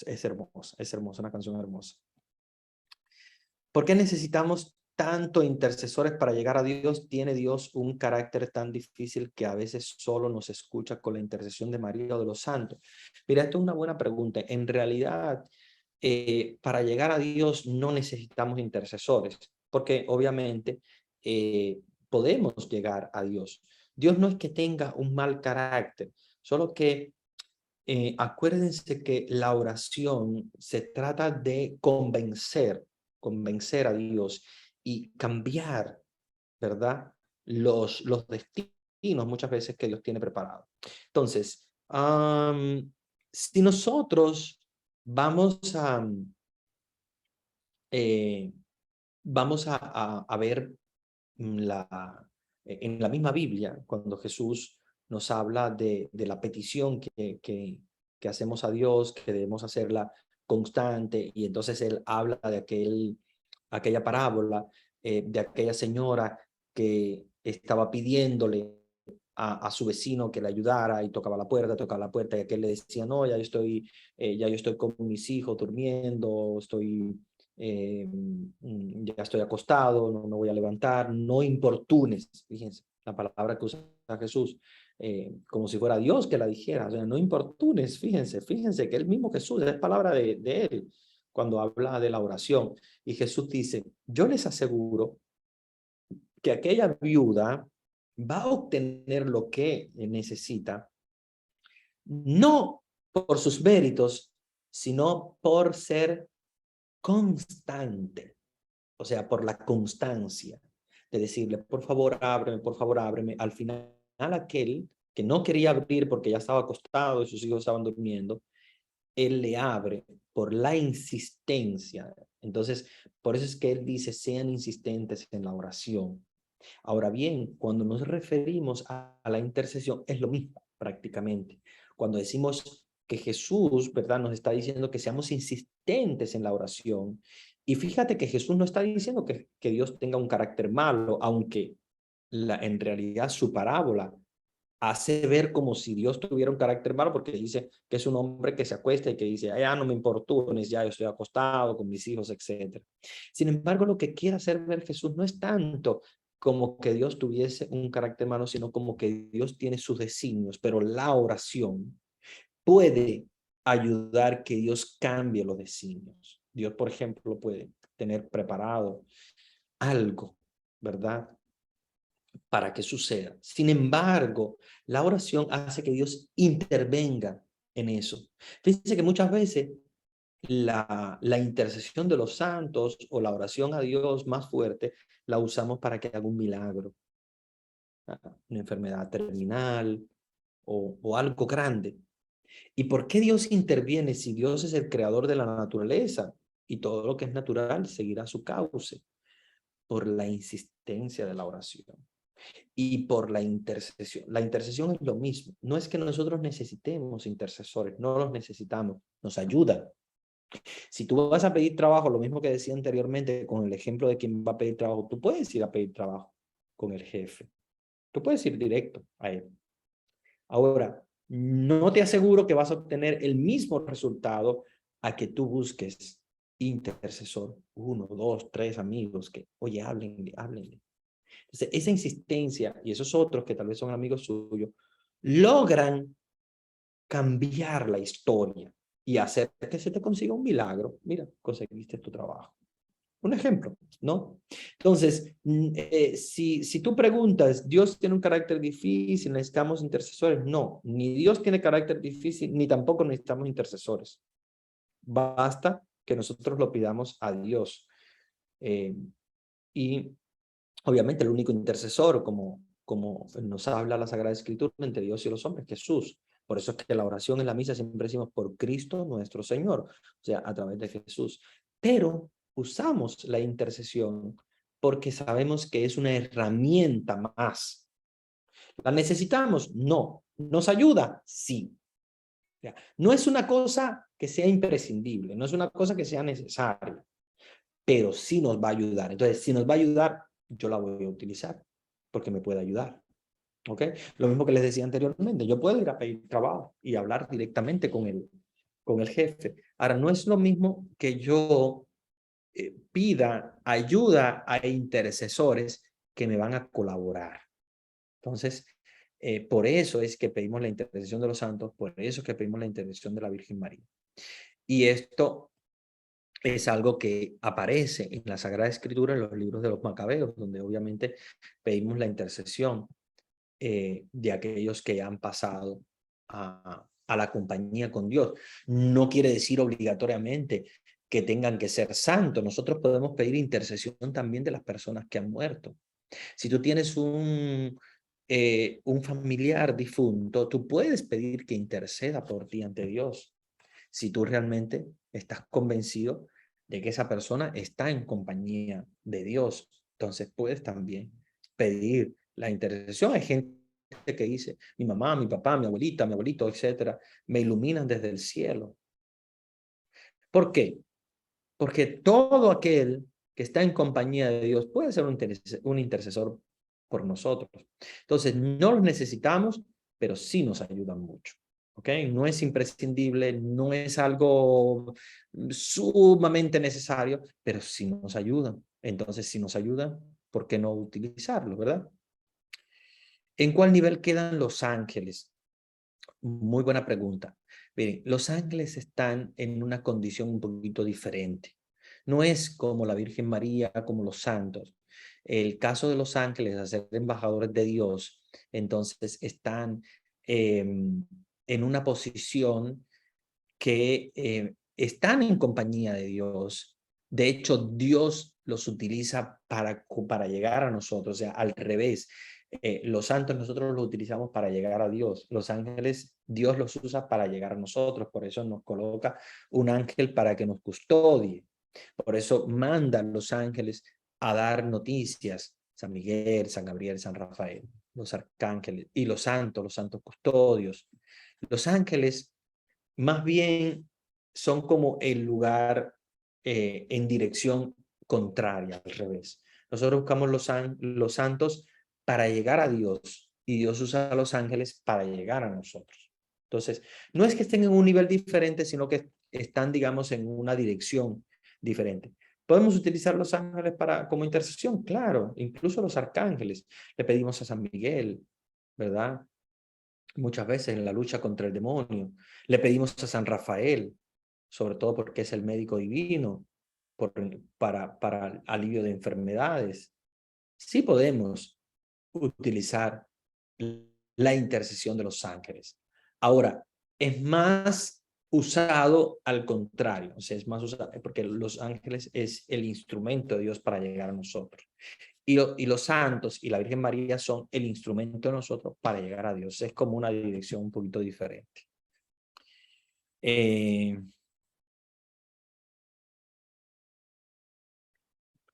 es hermosa, una canción hermosa. ¿Por qué necesitamos tanto intercesores para llegar a Dios? ¿Tiene Dios un carácter tan difícil que a veces solo nos escucha con la intercesión de María o de los santos? Mira, esto es una buena pregunta. En realidad, para llegar a Dios no necesitamos intercesores, porque obviamente podemos llegar a Dios. Dios no es que tenga un mal carácter, solo que acuérdense que la oración se trata de convencer a Dios y cambiar, ¿verdad? Los destinos muchas veces que Dios tiene preparado. Entonces, si nosotros vamos a ver en la misma Biblia, cuando Jesús nos habla de la petición que hacemos a Dios, que debemos hacerla constante, y entonces él habla de aquella parábola de aquella señora que estaba pidiéndole a su vecino que le ayudara y tocaba la puerta y aquel le decía, no, ya yo estoy con mis hijos durmiendo, ya estoy acostado, no me voy a levantar, no importunes. Fíjense, la palabra que usa Jesús, como si fuera Dios que la dijera, o sea, no importunes, fíjense que el mismo Jesús, es palabra de él cuando habla de la oración. Y Jesús dice, yo les aseguro que aquella viuda va a obtener lo que necesita, no por sus méritos, sino por ser constante, o sea, por la constancia. de decirle, por favor, ábreme, por favor, ábreme. Al final, aquel que no quería abrir porque ya estaba acostado y sus hijos estaban durmiendo, él le abre por la insistencia. Entonces, por eso es que él dice, sean insistentes en la oración. Ahora bien, cuando nos referimos a la intercesión, es lo mismo prácticamente. Cuando decimos que Jesús, ¿verdad?, nos está diciendo que seamos insistentes en la oración. Y fíjate que Jesús no está diciendo que Dios tenga un carácter malo, aunque en realidad su parábola hace ver como si Dios tuviera un carácter malo, porque dice que es un hombre que se acuesta y que dice, ya no me importunes, ya yo estoy acostado con mis hijos, etc. Sin embargo, lo que quiere hacer ver Jesús no es tanto como que Dios tuviese un carácter malo, sino como que Dios tiene sus designios, pero la oración puede ayudar que Dios cambie los designios. Dios, por ejemplo, puede tener preparado algo, ¿verdad?, para que suceda. Sin embargo, la oración hace que Dios intervenga en eso. Fíjense que muchas veces la intercesión de los santos o la oración a Dios más fuerte la usamos para que haga un milagro, una enfermedad terminal o algo grande. ¿Y por qué Dios interviene si Dios es el creador de la naturaleza y todo lo que es natural seguirá su cauce? Por la insistencia de la oración y por la intercesión. La intercesión es lo mismo. No es que nosotros necesitemos intercesores, no los necesitamos, nos ayudan. Si tú vas a pedir trabajo, lo mismo que decía anteriormente con el ejemplo de quien va a pedir trabajo, tú puedes ir a pedir trabajo con el jefe. Tú puedes ir directo a él. Ahora, no te aseguro que vas a obtener el mismo resultado a que tú busques intercesor, 1, 2, 3 amigos que, oye, háblenle. Entonces, esa insistencia y esos otros que tal vez son amigos suyos, logran cambiar la historia y hacer que se te consiga un milagro. Mira, conseguiste tu trabajo. Un ejemplo, ¿no? Entonces, si tú preguntas, ¿Dios tiene un carácter difícil? ¿Necesitamos intercesores? No, ni Dios tiene carácter difícil, ni tampoco necesitamos intercesores. Basta que nosotros lo pidamos a Dios. Y obviamente el único intercesor, como nos habla la Sagrada Escritura, entre Dios y los hombres, Jesús. Por eso es que la oración en la misa siempre decimos por Cristo nuestro Señor, o sea, a través de Jesús. Pero usamos la intercesión porque sabemos que es una herramienta más. ¿La necesitamos? No. ¿Nos ayuda? Sí. O sea, no es una cosa que sea imprescindible, no es una cosa que sea necesaria, pero sí nos va a ayudar. Entonces, si nos va a ayudar, yo la voy a utilizar porque me puede ayudar. ¿Ok? Lo mismo que les decía anteriormente, yo puedo ir a pedir trabajo y hablar directamente con el jefe. Ahora, no es lo mismo que yo pida ayuda a intercesores que me van a colaborar. Entonces, por eso es que pedimos la intercesión de los santos, por eso es que pedimos la intercesión de la Virgen María. Y esto es algo que aparece en la Sagrada Escritura, en los libros de los Macabeos, donde obviamente pedimos la intercesión de aquellos que han pasado a la compañía con Dios. No quiere decir obligatoriamente que tengan que ser santos. Nosotros podemos pedir intercesión también de las personas que han muerto. Si tú tienes un familiar difunto, tú puedes pedir que interceda por ti ante Dios. Si tú realmente estás convencido de que esa persona está en compañía de Dios, entonces puedes también pedir la intercesión. Hay gente que dice, mi mamá, mi papá, mi abuelita, mi abuelito, etcétera, me iluminan desde el cielo. ¿Por qué? Porque todo aquel que está en compañía de Dios puede ser un intercesor por nosotros. Entonces, no los necesitamos, pero sí nos ayudan mucho. ¿Ok? No es imprescindible, no es algo sumamente necesario, pero sí nos ayudan. Entonces, si nos ayudan, ¿por qué no utilizarlo, verdad? ¿En cuál nivel quedan los ángeles? Muy buena pregunta. Miren, los ángeles están en una condición un poquito diferente. No es como la Virgen María, como los santos. El caso de los ángeles, a ser embajadores de Dios, entonces están en una posición que están en compañía de Dios. De hecho, Dios los utiliza para llegar a nosotros, o sea, al revés. Los santos nosotros los utilizamos para llegar a Dios. Los ángeles, Dios los usa para llegar a nosotros. Por eso nos coloca un ángel para que nos custodie. Por eso manda a los ángeles a dar noticias. San Miguel, San Gabriel, San Rafael, los arcángeles y los santos custodios. Los ángeles más bien son como el lugar en dirección contraria, al revés. Nosotros buscamos los santos para llegar a Dios y Dios usa a los ángeles para llegar a nosotros. Entonces, no es que estén en un nivel diferente, sino que están, digamos, en una dirección diferente. ¿Podemos utilizar los ángeles como intercesión? Claro, incluso los arcángeles. Le pedimos a San Miguel, ¿verdad? Muchas veces en la lucha contra el demonio. Le pedimos a San Rafael, sobre todo porque es el médico divino, para alivio de enfermedades. Sí podemos utilizar la intercesión de los ángeles. Ahora, es más usado al contrario, o sea, es más usado porque los ángeles es el instrumento de Dios para llegar a nosotros. Y los santos y la Virgen María son el instrumento de nosotros para llegar a Dios. Es como una dirección un poquito diferente.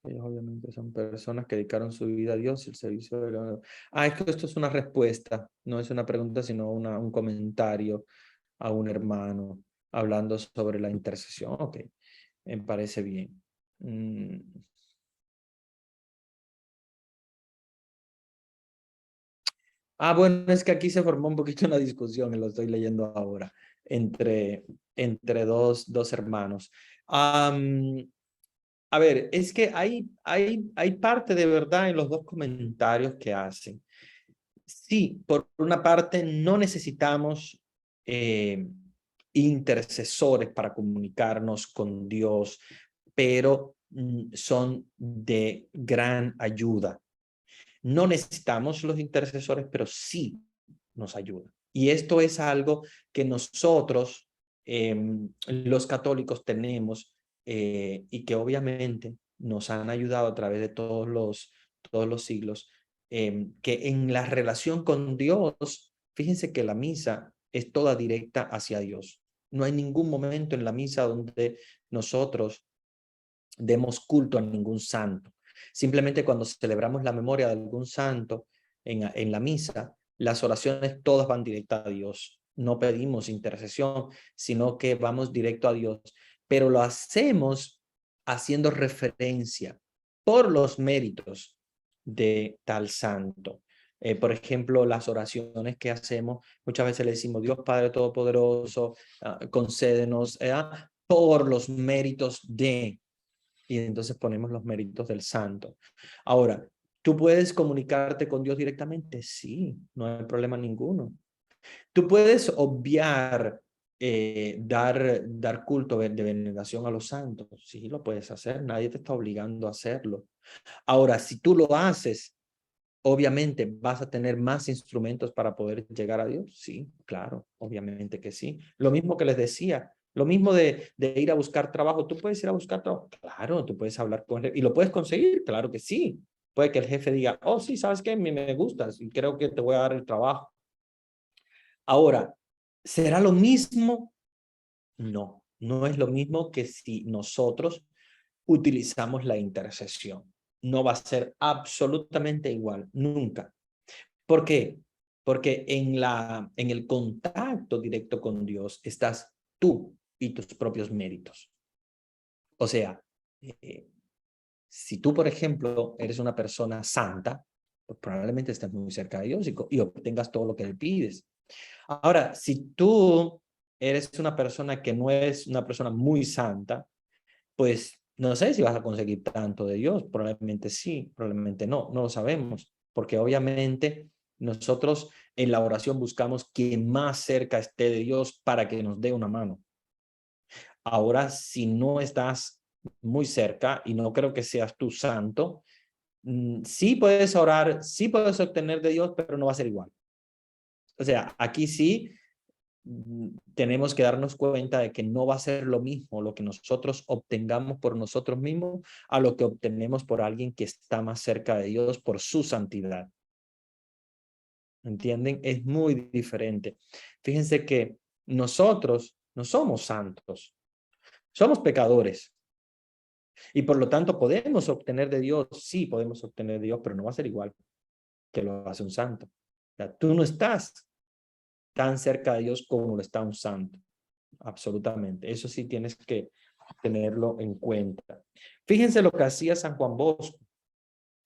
Ellos obviamente son personas que dedicaron su vida a Dios y el servicio de la... es que esto es una respuesta, no es una pregunta, sino un comentario a un hermano hablando sobre la intercesión. Ok, me parece bien. Bueno, es que aquí se formó un poquito una discusión, y lo estoy leyendo ahora, entre dos hermanos. A ver, es que hay parte de verdad en los dos comentarios que hacen. Sí, por una parte no necesitamos intercesores para comunicarnos con Dios, pero son de gran ayuda. No necesitamos los intercesores, pero sí nos ayudan. Y esto es algo que nosotros, los católicos, tenemos y que obviamente nos han ayudado a través de todos los siglos, que en la relación con Dios, fíjense que la misa es toda directa hacia Dios. No hay ningún momento en la misa donde nosotros demos culto a ningún santo. Simplemente cuando celebramos la memoria de algún santo en la misa, las oraciones todas van directas a Dios. No pedimos intercesión, sino que vamos directo a Dios. Pero lo hacemos haciendo referencia por los méritos de tal santo. Por ejemplo, las oraciones que hacemos, muchas veces le decimos: Dios Padre Todopoderoso, concédenos por los méritos de... Y entonces ponemos los méritos del santo. Ahora, ¿tú puedes comunicarte con Dios directamente? Sí, no hay problema ninguno. Tú puedes obviar dar culto de veneración a los santos. Sí, lo puedes hacer. Nadie te está obligando a hacerlo. Ahora, si tú lo haces, obviamente vas a tener más instrumentos para poder llegar a Dios. Sí, claro, obviamente que sí. Lo mismo que les decía. Lo mismo de ir a buscar trabajo. ¿Tú puedes ir a buscar trabajo? Claro, tú puedes hablar con él. ¿Y lo puedes conseguir? Claro que sí. Puede que el jefe diga: oh, sí, ¿sabes qué? Me gustas y creo que te voy a dar el trabajo. Ahora, ¿será lo mismo? No, no es lo mismo que si nosotros utilizamos la intercesión. No va a ser absolutamente igual, nunca. ¿Por qué? Porque en el contacto directo con Dios estás tú y tus propios méritos. O sea, si tú, por ejemplo, eres una persona santa, pues probablemente estés muy cerca de Dios y obtengas todo lo que le pides. Ahora, si tú eres una persona que no es una persona muy santa, pues no sé si vas a conseguir tanto de Dios. Probablemente sí, probablemente no, no lo sabemos. Porque obviamente nosotros en la oración buscamos quien más cerca esté de Dios para que nos dé una mano. Ahora, si no estás muy cerca, y no creo que seas tú santo, sí puedes orar, sí puedes obtener de Dios, pero no va a ser igual. O sea, aquí sí, tenemos que darnos cuenta de que no va a ser lo mismo lo que nosotros obtengamos por nosotros mismos a lo que obtenemos por alguien que está más cerca de Dios por su santidad. ¿Entienden? Es muy diferente. Fíjense que nosotros no somos santos, somos pecadores. Y por lo tanto podemos obtener de Dios, sí podemos obtener de Dios, pero no va a ser igual que lo hace un santo. O sea, tú no estás tan cerca de Dios como lo está un santo. Absolutamente. Eso sí tienes que tenerlo en cuenta. Fíjense lo que hacía San Juan Bosco.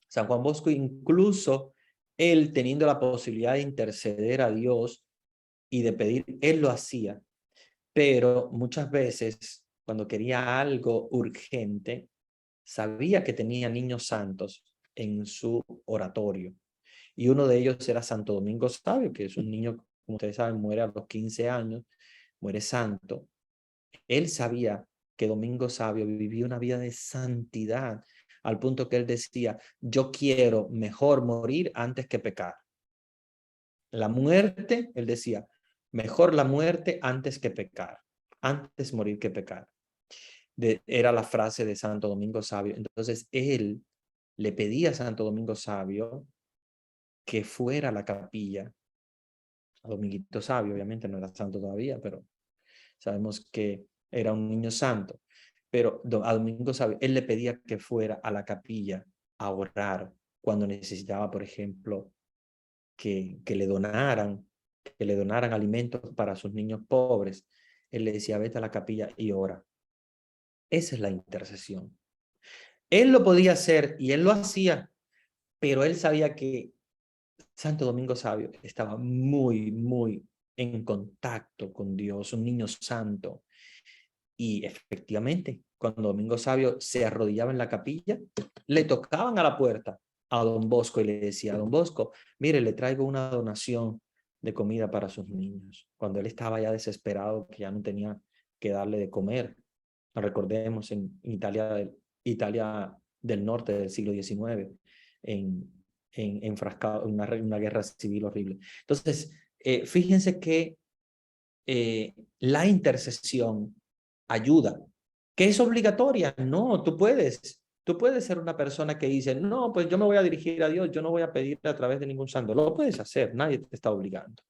San Juan Bosco, incluso él teniendo la posibilidad de interceder a Dios y de pedir, él lo hacía. Pero muchas veces, cuando quería algo urgente, sabía que tenía niños santos en su oratorio. Y uno de ellos era Santo Domingo Sabio, que es un niño, como ustedes saben, muere a los 15 años, muere santo. Él sabía que Domingo Sabio vivía una vida de santidad, al punto que él decía, yo quiero mejor morir antes que pecar. La muerte, él decía, mejor la muerte antes que pecar, antes morir que pecar. Era la frase de Santo Domingo Sabio. Entonces él le pedía a Santo Domingo Sabio que fuera a la capilla, a Dominguito Sabio, obviamente no era santo todavía, pero sabemos que era un niño santo, pero a Domingo Sabio, él le pedía que fuera a la capilla a orar cuando necesitaba, por ejemplo, que le donaran alimentos para sus niños pobres. Él le decía, vete a la capilla y ora. Esa es la intercesión. Él lo podía hacer y él lo hacía, pero él sabía que Santo Domingo Sabio estaba muy, muy en contacto con Dios, un niño santo. Y efectivamente, cuando Domingo Sabio se arrodillaba en la capilla, le tocaban a la puerta a don Bosco y le decía, don Bosco, mire, le traigo una donación de comida para sus niños. Cuando él estaba ya desesperado, que ya no tenía que darle de comer. Recordemos en Italia del norte del siglo XIX, enfrascado en una guerra civil horrible. Entonces, fíjense que la intercesión ayuda. ¿Que es obligatoria? No, tú puedes ser una persona que dice, no, pues yo me voy a dirigir a Dios, yo no voy a pedir a través de ningún santo. Lo puedes hacer, nadie te está obligando.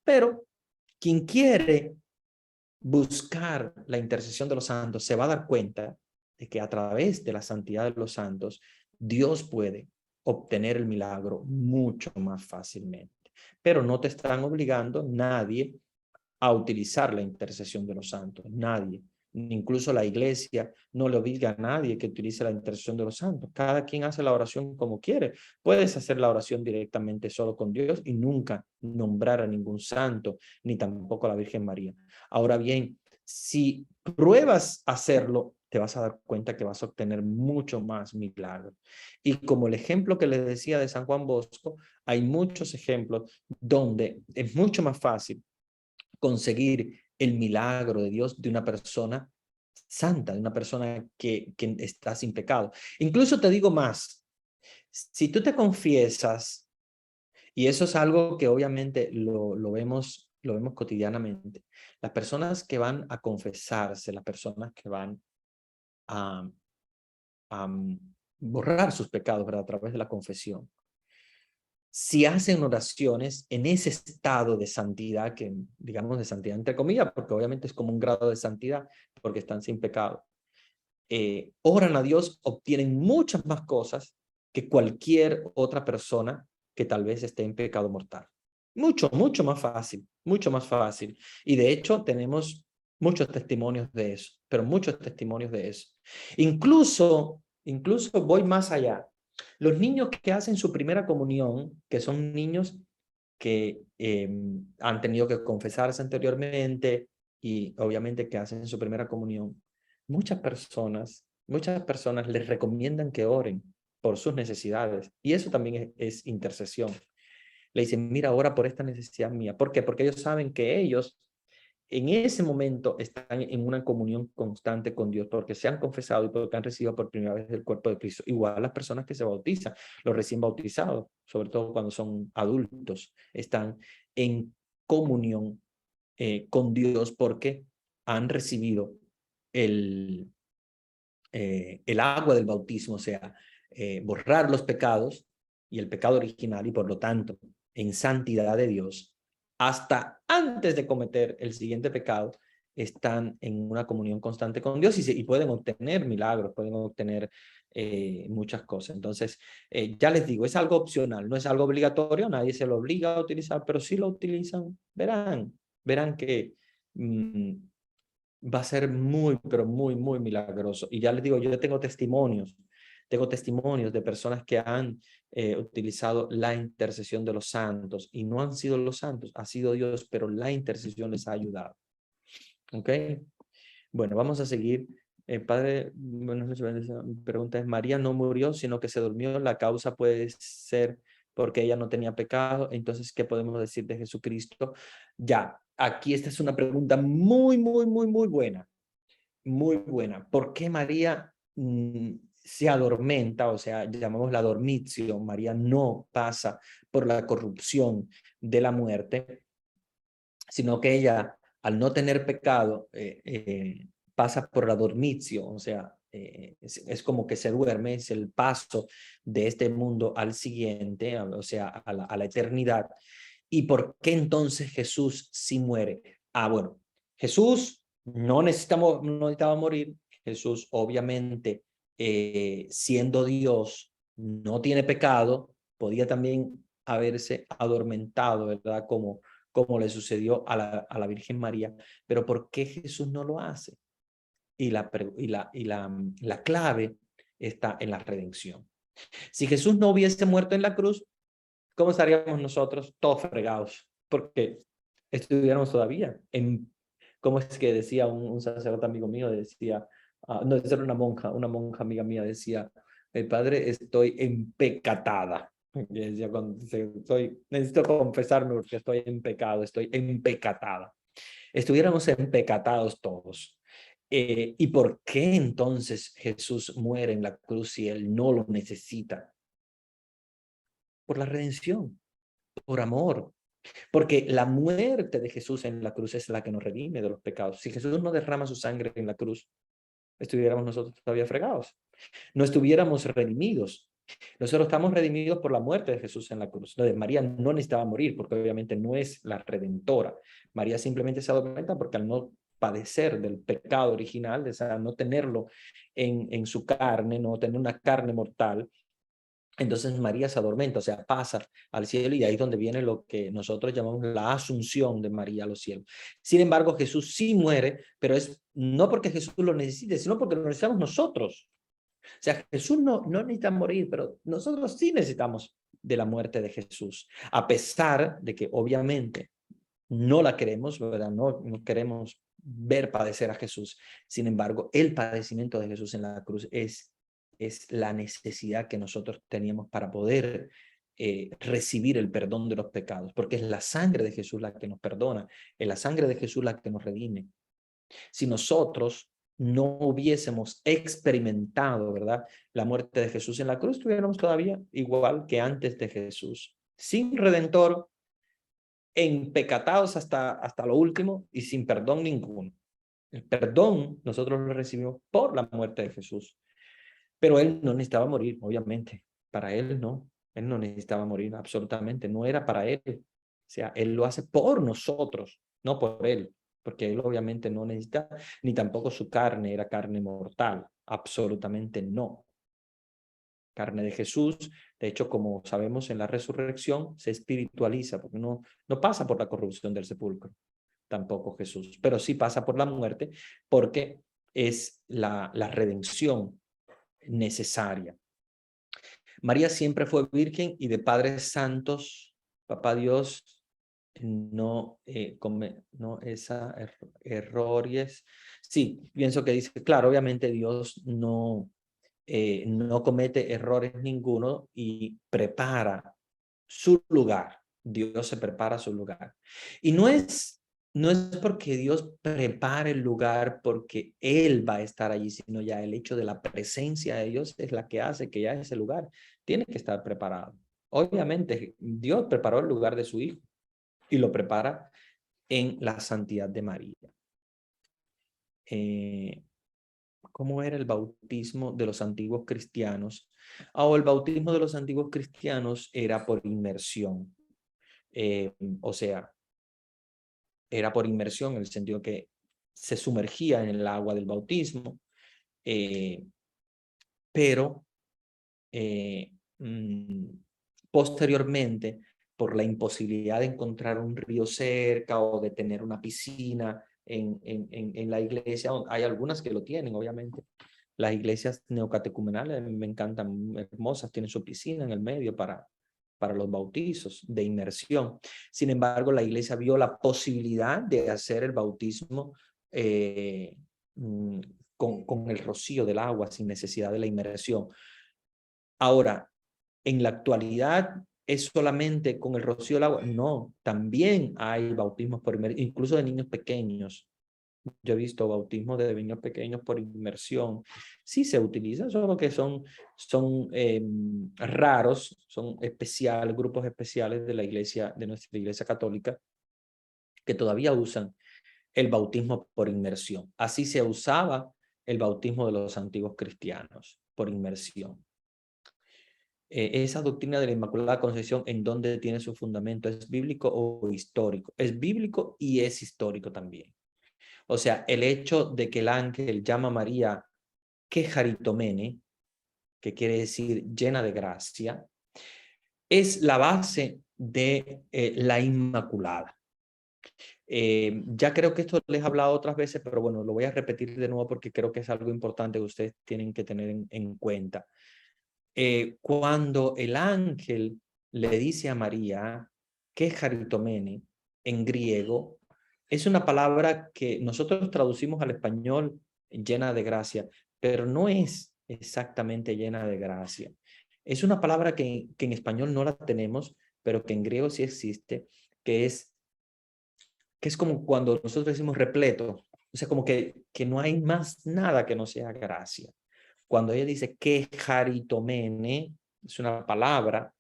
Pero quien quiere buscar la intercesión de los santos se va a dar cuenta de que a través de la santidad de los santos, Dios puede obtener el milagro mucho más fácilmente. Pero no te están obligando nadie a utilizar la intercesión de los santos. Nadie. Incluso la iglesia no le obliga a nadie que utilice la intercesión de los santos. Cada quien hace la oración como quiere. Puedes hacer la oración directamente solo con Dios y nunca nombrar a ningún santo, ni tampoco a la Virgen María. Ahora bien, si pruebas hacerlo, te vas a dar cuenta que vas a obtener mucho más milagros. Y como el ejemplo que les decía de San Juan Bosco, hay muchos ejemplos donde es mucho más fácil conseguir el milagro de Dios de una persona santa, de una persona que está sin pecado. Incluso te digo más, si tú te confiesas, y eso es algo que obviamente lo vemos cotidianamente, las personas que van a confesarse, las personas que van a borrar sus pecados, ¿verdad? A través de la confesión, si hacen oraciones en ese estado de santidad, que digamos de santidad entre comillas, porque obviamente es como un grado de santidad, porque están sin pecado, oran a Dios, obtienen muchas más cosas que cualquier otra persona que tal vez esté en pecado mortal. Mucho, mucho más fácil, mucho más fácil. Y de hecho tenemos muchos testimonios de eso, pero muchos testimonios de eso. Incluso voy más allá. Los niños que hacen su primera comunión, que son niños que han tenido que confesarse anteriormente y obviamente que hacen su primera comunión, muchas personas les recomiendan que oren por sus necesidades y eso también es intercesión. Le dicen, mira, ora por esta necesidad mía. ¿Por qué? Porque ellos saben que ellos en ese momento están en una comunión constante con Dios porque se han confesado y porque han recibido por primera vez el cuerpo de Cristo. Igual las personas que se bautizan, los recién bautizados, sobre todo cuando son adultos, están en comunión con Dios porque han recibido el agua del bautismo, o sea, borrar los pecados y el pecado original, y por lo tanto, en santidad de Dios, hasta antes de cometer el siguiente pecado, están en una comunión constante con Dios y pueden obtener milagros, pueden obtener muchas cosas. Entonces, ya les digo, es algo opcional, no es algo obligatorio, nadie se lo obliga a utilizar, pero si lo utilizan, verán que va a ser muy, pero muy, muy milagroso. Y ya les digo, yo tengo testimonios de personas que han utilizado la intercesión de los santos, y no han sido los santos, ha sido Dios, pero la intercesión les ha ayudado. ¿Ok? Bueno, vamos a seguir. Padre, buenas noches. Mi pregunta es, María no murió, sino que se durmió. La causa puede ser porque ella no tenía pecado. Entonces, ¿qué podemos decir de Jesucristo? Ya, aquí esta es una pregunta muy, muy, muy, muy buena. Muy buena. ¿Por qué María se adormenta? O sea, llamamos la dormitio. María no pasa por la corrupción de la muerte, sino que ella, al no tener pecado, pasa por la dormitio, o sea, es como que se duerme, es el paso de este mundo al siguiente, o sea, a la eternidad. ¿Y por qué entonces Jesús sí muere? Bueno, Jesús no necesitaba morir. Jesús, obviamente, siendo Dios, no tiene pecado, podía también haberse adormentado, ¿verdad? Como le sucedió a la Virgen María. Pero ¿por qué Jesús no lo hace? Y la clave está en la redención. Si Jesús no hubiese muerto en la cruz, ¿cómo estaríamos nosotros? Todos fregados, porque estuviéramos todavía en, ¿cómo es que decía un sacerdote amigo mío? Decía, no, esa era una monja amiga mía, decía, padre, estoy empecatada. Y decía, necesito confesarme porque estoy en pecado, estoy empecatada. Estuviéramos empecatados todos. ¿Y por qué entonces Jesús muere en la cruz si él no lo necesita? Por la redención, por amor. Porque la muerte de Jesús en la cruz es la que nos redime de los pecados. Si Jesús no derrama su sangre en la cruz, estuviéramos nosotros todavía fregados. No estuviéramos redimidos. Nosotros estamos redimidos por la muerte de Jesús en la cruz. María no necesitaba morir porque obviamente no es la redentora. María simplemente se adormenta porque al no padecer del pecado original, o sea, no tenerlo en su carne, no tener una carne mortal, entonces María se adormenta, o sea, pasa al cielo, y ahí es donde viene lo que nosotros llamamos la asunción de María a los cielos. Sin embargo, Jesús sí muere, pero es no porque Jesús lo necesite, sino porque lo necesitamos nosotros. O sea, Jesús no necesita morir, pero nosotros sí necesitamos de la muerte de Jesús, a pesar de que obviamente no la queremos, ¿verdad? No queremos ver padecer a Jesús. Sin embargo, el padecimiento de Jesús en la cruz es la necesidad que nosotros teníamos para poder recibir el perdón de los pecados, porque es la sangre de Jesús la que nos perdona, es la sangre de Jesús la que nos redime. Si nosotros no hubiésemos experimentado, ¿verdad?, la muerte de Jesús en la cruz, estuviéramos todavía igual que antes de Jesús, sin redentor, empecatados hasta lo último y sin perdón ninguno. El perdón nosotros lo recibimos por la muerte de Jesús. Pero él no necesitaba morir, obviamente. Para él no. Él no necesitaba morir, absolutamente. No era para él. O sea, él lo hace por nosotros, no por él. Porque él obviamente no necesita, ni tampoco su carne era carne mortal. Absolutamente no. Carne de Jesús, de hecho, como sabemos en la resurrección, se espiritualiza, porque no pasa por la corrupción del sepulcro. Tampoco Jesús. Pero sí pasa por la muerte, porque es la redención necesaria. María siempre fue virgen y de padres santos. Papá Dios no errores. Sí, pienso que dice, claro, obviamente Dios no comete errores ninguno y prepara su lugar. Dios se prepara su lugar. Y no es porque Dios prepare el lugar porque Él va a estar allí, sino ya el hecho de la presencia de Dios es la que hace que ya ese lugar tiene que estar preparado. Obviamente, Dios preparó el lugar de su Hijo y lo prepara en la santidad de María. ¿Cómo era el bautismo de los antiguos cristianos? El bautismo de los antiguos cristianos era por inmersión. O sea, era por inmersión en el sentido que se sumergía en el agua del bautismo, pero posteriormente, por la imposibilidad de encontrar un río cerca o de tener una piscina en la iglesia, hay algunas que lo tienen, obviamente. Las iglesias neocatecumenales me encantan, hermosas, tienen su piscina en el medio para los bautizos de inmersión. Sin embargo, la iglesia vio la posibilidad de hacer el bautismo con el rocío del agua sin necesidad de la inmersión. Ahora, en la actualidad, ¿es solamente con el rocío del agua? No, también hay bautismos por inmersión, incluso de niños pequeños. Yo he visto bautismos de niños pequeños por inmersión. Sí se utiliza, solo que son raros, son especiales, grupos especiales de la iglesia, de nuestra iglesia católica, que todavía usan el bautismo por inmersión. Así se usaba el bautismo de los antiguos cristianos, por inmersión. Esa doctrina de la Inmaculada Concepción, ¿en dónde tiene su fundamento? ¿Es bíblico o histórico? Es bíblico y es histórico también. O sea, el hecho de que el ángel llama a María Quejaritomene, que quiere decir llena de gracia, es la base de la Inmaculada. Ya creo que esto les he hablado otras veces, pero bueno, lo voy a repetir de nuevo porque creo que es algo importante que ustedes tienen que tener en cuenta. Cuando el ángel le dice a María Quejaritomene en griego, es una palabra que nosotros traducimos al español llena de gracia, pero no es exactamente llena de gracia. Es una palabra que en español no la tenemos, pero que en griego sí existe, que es como cuando nosotros decimos repleto, o sea, como que no hay más nada que no sea gracia. Cuando ella dice Quejaritomene, es una palabra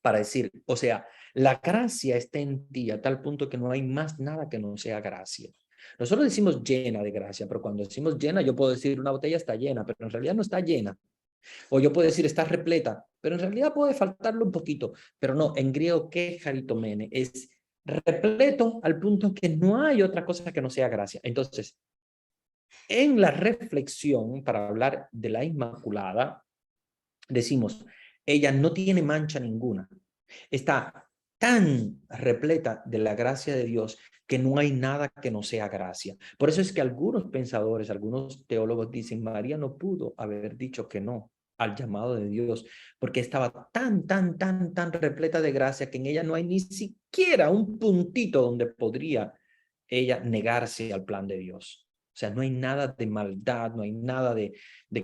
para decir, o sea, la gracia está en ti a tal punto que no hay más nada que no sea gracia. Nosotros decimos llena de gracia, pero cuando decimos llena, yo puedo decir una botella está llena, pero en realidad no está llena. O yo puedo decir está repleta, pero en realidad puede faltarle un poquito. Pero no, en griego Quejaritomene es repleto al punto que no hay otra cosa que no sea gracia. Entonces, en la reflexión, para hablar de la Inmaculada, decimos, ella no tiene mancha ninguna. Está tan repleta de la gracia de Dios que no hay nada que no sea gracia. Por eso es que algunos pensadores, algunos teólogos dicen, María no pudo haber dicho que no al llamado de Dios, porque estaba tan repleta de gracia que en ella no hay ni siquiera un puntito donde podría ella negarse al plan de Dios. O sea, no hay nada de maldad, no hay nada de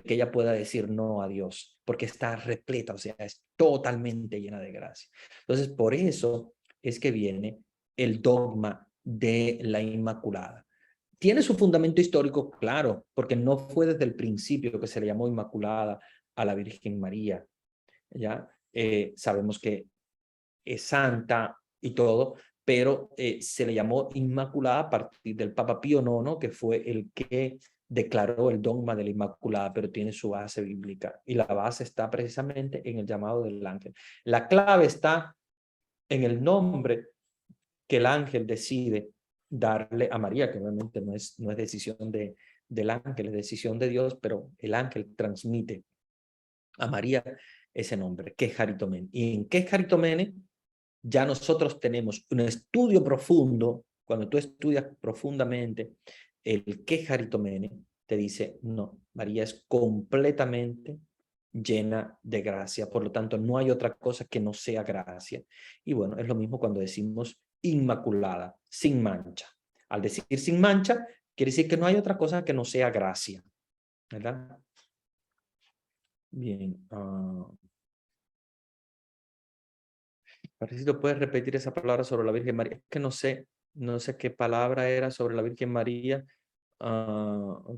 que ella pueda decir no a Dios, porque está repleta, o sea, es totalmente llena de gracia. Entonces, por eso es que viene el dogma de la Inmaculada. Tiene su fundamento histórico, claro, porque no fue desde el principio que se le llamó Inmaculada a la Virgen María. ¿Ya? Sabemos que es santa y todo, pero se le llamó Inmaculada a partir del Papa Pío IX, que fue el que declaró el dogma de la Inmaculada, pero tiene su base bíblica. Y la base está precisamente en el llamado del ángel. La clave está en el nombre que el ángel decide darle a María, que obviamente no es decisión del ángel, es decisión de Dios, pero el ángel transmite a María ese nombre, Quejaritomene. Y en Quejaritomene ya nosotros tenemos un estudio profundo. Cuando tú estudias profundamente el Quejaritomene, te dice, no, María es completamente llena de gracia, por lo tanto no hay otra cosa que no sea gracia. Y bueno, es lo mismo cuando decimos inmaculada, sin mancha. Al decir sin mancha, quiere decir que no hay otra cosa que no sea gracia, ¿verdad? Bien. Parecito, ¿puedes repetir esa palabra sobre la Virgen María? Es que no sé qué palabra era sobre la Virgen María,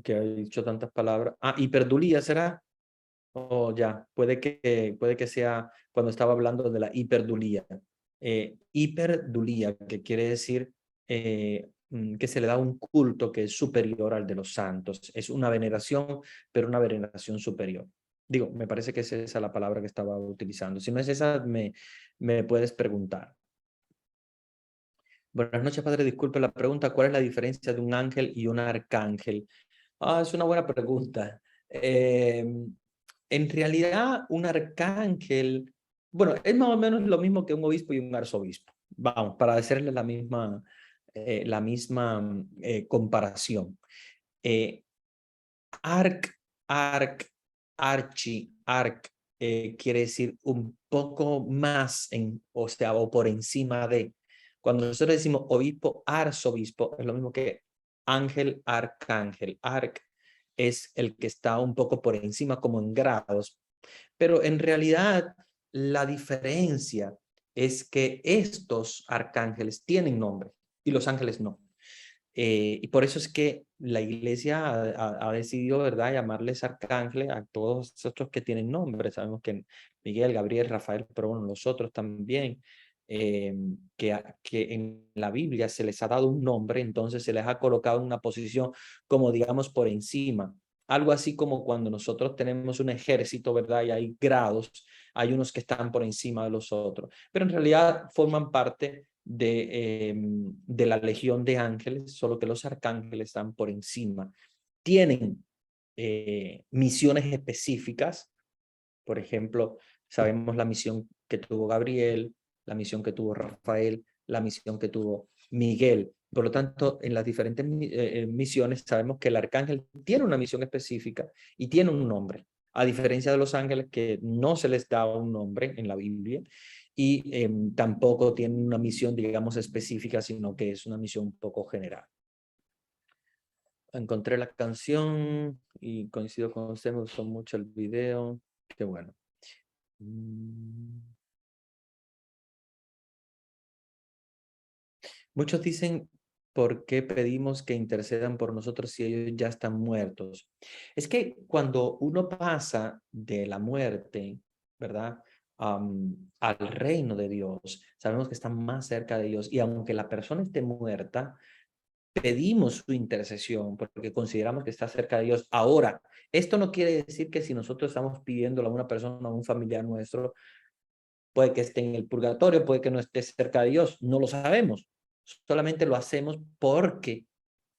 que he dicho tantas palabras. Hiperdulía, ¿será? Ya, puede que sea cuando estaba hablando de la hiperdulía. Hiperdulía, que quiere decir que se le da un culto que es superior al de los santos. Es una veneración, pero una veneración superior. Digo, me parece que es esa la palabra que estaba utilizando. Si no es esa, me puedes preguntar. Buenas noches, padre. Disculpe la pregunta. ¿Cuál es la diferencia de un ángel y un arcángel? Es una buena pregunta. En realidad, un arcángel, bueno, es más o menos lo mismo que un obispo y un arzobispo. Vamos, para hacerle la misma comparación. Arch quiere decir un poco más, o sea, o por encima de. Cuando nosotros decimos obispo, arzobispo, es lo mismo que ángel, arcángel. Arc es el que está un poco por encima, como en grados. Pero en realidad, la diferencia es que estos arcángeles tienen nombre y los ángeles no. Y por eso es que la iglesia ha decidido, ¿verdad?, llamarles arcángeles a todos estos que tienen nombre. Sabemos que Miguel, Gabriel, Rafael, pero bueno, los otros también, que en la Biblia se les ha dado un nombre, entonces se les ha colocado en una posición como, digamos, por encima. Algo así como cuando nosotros tenemos un ejército, ¿verdad? Y hay grados, hay unos que están por encima de los otros, pero en realidad forman parte de la legión de ángeles, solo que los arcángeles están por encima. Tienen misiones específicas. Por ejemplo, sabemos la misión que tuvo Gabriel, la misión que tuvo Rafael, la misión que tuvo Miguel. Por lo tanto, en las diferentes misiones sabemos que el arcángel tiene una misión específica y tiene un nombre, a diferencia de los ángeles que no se les da un nombre en la Biblia y tampoco tienen una misión, digamos, específica, sino que es una misión un poco general. Encontré la canción y coincido con usted, me gustó mucho el video. Qué bueno. Muchos dicen, ¿por qué pedimos que intercedan por nosotros si ellos ya están muertos? Es que cuando uno pasa de la muerte, ¿verdad?, al reino de Dios, sabemos que está más cerca de Dios. Y aunque la persona esté muerta, pedimos su intercesión porque consideramos que está cerca de Dios. Ahora, esto no quiere decir que si nosotros estamos pidiéndolo a una persona, a un familiar nuestro, puede que esté en el purgatorio, puede que no esté cerca de Dios, no lo sabemos. Solamente lo hacemos porque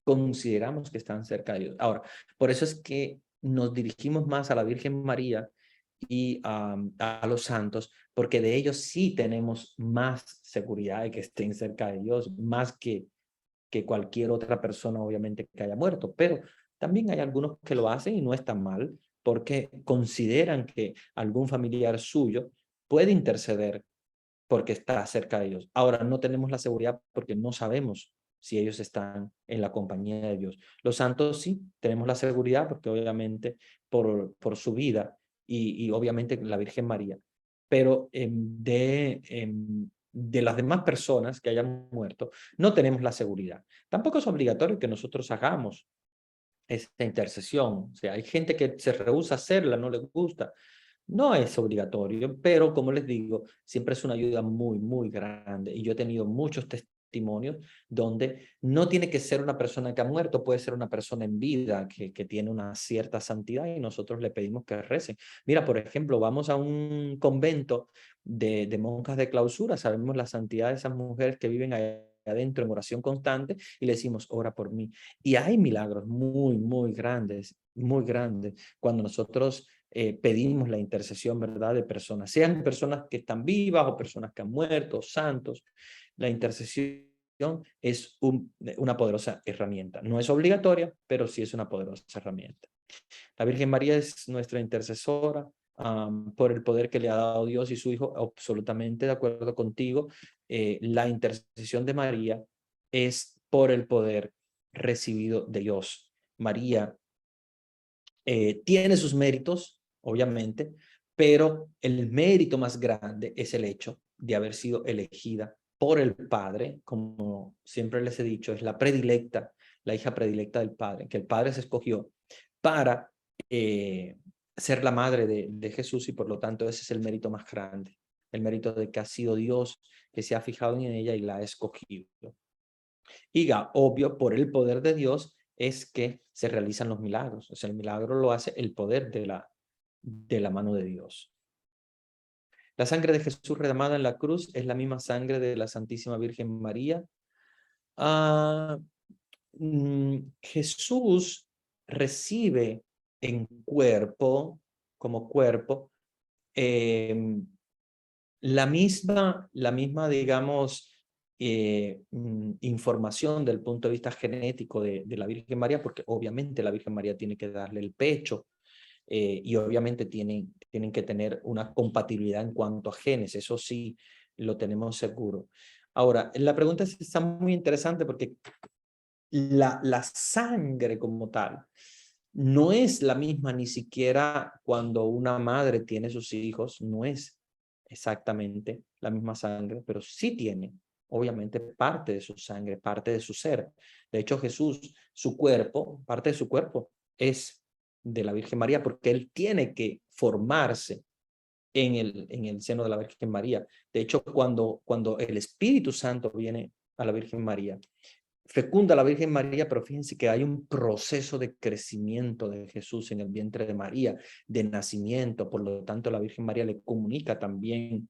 consideramos que están cerca de Dios. Ahora, por eso es que nos dirigimos más a la Virgen María y a los santos, porque de ellos sí tenemos más seguridad de que estén cerca de Dios, más que cualquier otra persona, obviamente, que haya muerto. Pero también hay algunos que lo hacen y no están mal, porque consideran que algún familiar suyo puede interceder porque está cerca de ellos. Ahora, no tenemos la seguridad porque no sabemos si ellos están en la compañía de Dios. Los santos sí, tenemos la seguridad porque obviamente por su vida y obviamente la Virgen María. Pero de las demás personas que hayan muerto, no tenemos la seguridad. Tampoco es obligatorio que nosotros hagamos esta intercesión. O sea, hay gente que se rehúsa a hacerla, no le gusta. No es obligatorio, pero como les digo, siempre es una ayuda muy, muy grande. Y yo he tenido muchos testimonios donde no tiene que ser una persona que ha muerto, puede ser una persona en vida que tiene una cierta santidad y nosotros le pedimos que recen. Mira, por ejemplo, vamos a un convento de monjas de clausura, sabemos la santidad de esas mujeres que viven ahí adentro en oración constante y le decimos, ora por mí. Y hay milagros muy, muy grandes, cuando nosotros pedimos la intercesión, ¿verdad?, de personas, sean personas que están vivas o personas que han muerto, santos. La intercesión es una poderosa herramienta. No es obligatoria, pero sí es una poderosa herramienta. La Virgen María es nuestra intercesora por el poder que le ha dado Dios y su Hijo. Absolutamente de acuerdo contigo. La intercesión de María es por el poder recibido de Dios. María tiene sus méritos, obviamente, pero el mérito más grande es el hecho de haber sido elegida por el Padre, como siempre les he dicho, es la predilecta, la hija predilecta del Padre, que el Padre se escogió para ser la madre de Jesús y por lo tanto ese es el mérito más grande, el mérito de que ha sido Dios que se ha fijado en ella y la ha escogido. Y obvio, por el poder de Dios es que se realizan los milagros. O sea, el milagro lo hace el poder de la mano de Dios. La sangre de Jesús derramada en la cruz es la misma sangre de la Santísima Virgen María. Jesús recibe en cuerpo, como cuerpo, la misma, digamos, información del punto de vista genético de la Virgen María, porque obviamente la Virgen María tiene que darle el pecho, y obviamente tienen que tener una compatibilidad en cuanto a genes, eso sí lo tenemos seguro. Ahora, la pregunta está muy interesante porque la sangre como tal no es la misma ni siquiera cuando una madre tiene sus hijos, no es exactamente la misma sangre, pero sí tiene obviamente parte de su sangre, parte de su ser. De hecho, Jesús, su cuerpo, parte de su cuerpo es de la Virgen María porque él tiene que formarse en el seno de la Virgen María. De hecho, cuando el Espíritu Santo viene a la Virgen María, fecunda a la Virgen María, pero fíjense que hay un proceso de crecimiento de Jesús en el vientre de María, de nacimiento, por lo tanto la Virgen María le comunica también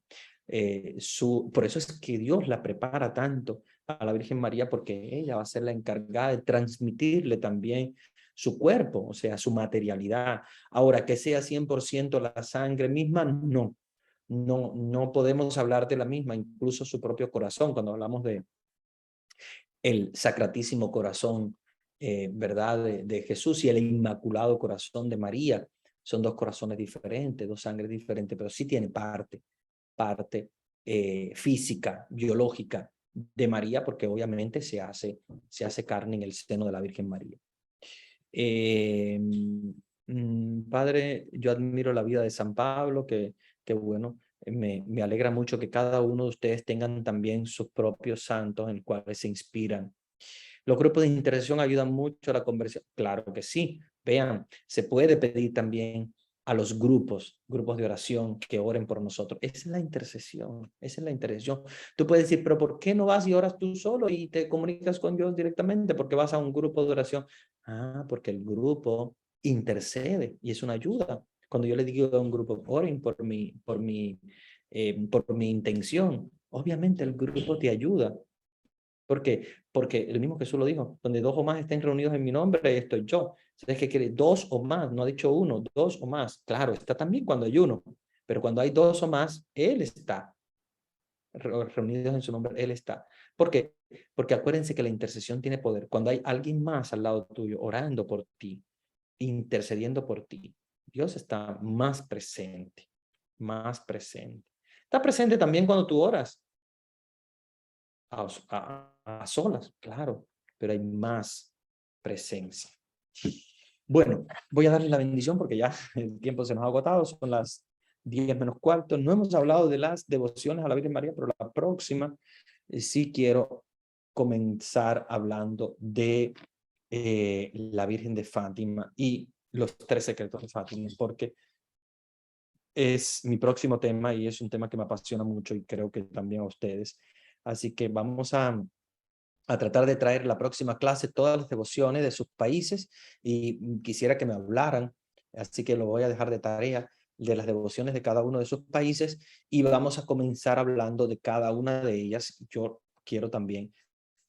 por eso es que Dios la prepara tanto a la Virgen María, porque ella va a ser la encargada de transmitirle también su cuerpo, o sea, su materialidad. Ahora, que sea 100% la sangre misma, no podemos hablar de la misma, incluso su propio corazón, cuando hablamos de el Sacratísimo Corazón, ¿verdad? De Jesús y el Inmaculado Corazón de María. Son dos corazones diferentes, dos sangres diferentes, pero sí tiene parte física, biológica de María, porque obviamente se hace carne en el seno de la Virgen María. Padre, yo admiro la vida de San Pablo, que bueno, me alegra mucho que cada uno de ustedes tengan también sus propios santos en los cuales se inspiran. ¿Los grupos de intercesión ayudan mucho a la conversión? Claro que sí. Vean, se puede pedir también a los grupos de oración que oren por nosotros. Esa es la intercesión, esa es la intercesión. Tú puedes decir, pero ¿por qué no vas y oras tú solo y te comunicas con Dios directamente? ¿Por qué vas a un grupo de oración? Porque el grupo intercede y es una ayuda. Cuando yo le digo a un grupo, oren por mi intención, obviamente el grupo te ayuda. ¿Por qué? Porque el mismo Jesús lo dijo, donde dos o más estén reunidos en mi nombre, estoy yo. ¿Sabes qué quiere? Dos o más, no ha dicho uno, dos o más. Claro, está también cuando hay uno, pero cuando hay dos o más, Él está. Reunidos en su nombre, Él está. ¿Por qué? Porque acuérdense que la intercesión tiene poder. Cuando hay alguien más al lado tuyo, orando por ti, intercediendo por ti, Dios está más presente, más presente. Está presente también cuando tú oras. A solas, claro, pero hay más presencia. Bueno, voy a darle la bendición porque ya el tiempo se nos ha agotado, son las 10:15. No hemos hablado de las devociones a la Virgen María, pero la próxima sí quiero comenzar hablando de la Virgen de Fátima y los 3 secretos de Fátima, porque es mi próximo tema y es un tema que me apasiona mucho y creo que también a ustedes. Así que vamos a tratar de traer la próxima clase todas las devociones de sus países y quisiera que me hablaran, así que lo voy a dejar de tarea, de las devociones de cada uno de sus países y vamos a comenzar hablando de cada una de ellas. Yo quiero también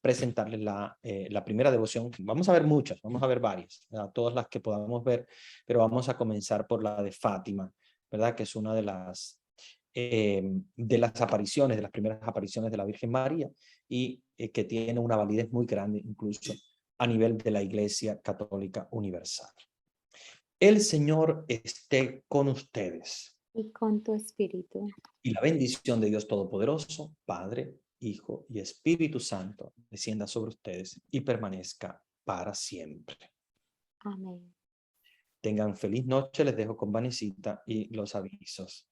presentarles la primera devoción. Vamos a ver muchas, vamos a ver varias, ¿verdad? Todas las que podamos ver, pero vamos a comenzar por la de Fátima, ¿verdad? Que es una de las apariciones, de las primeras apariciones de la Virgen María y que tiene una validez muy grande incluso a nivel de la Iglesia Católica Universal. El Señor esté con ustedes. Y con tu espíritu. Y la bendición de Dios Todopoderoso, Padre, Hijo y Espíritu Santo, descienda sobre ustedes y permanezca para siempre. Amén. Tengan feliz noche, les dejo con Vanesita y los avisos.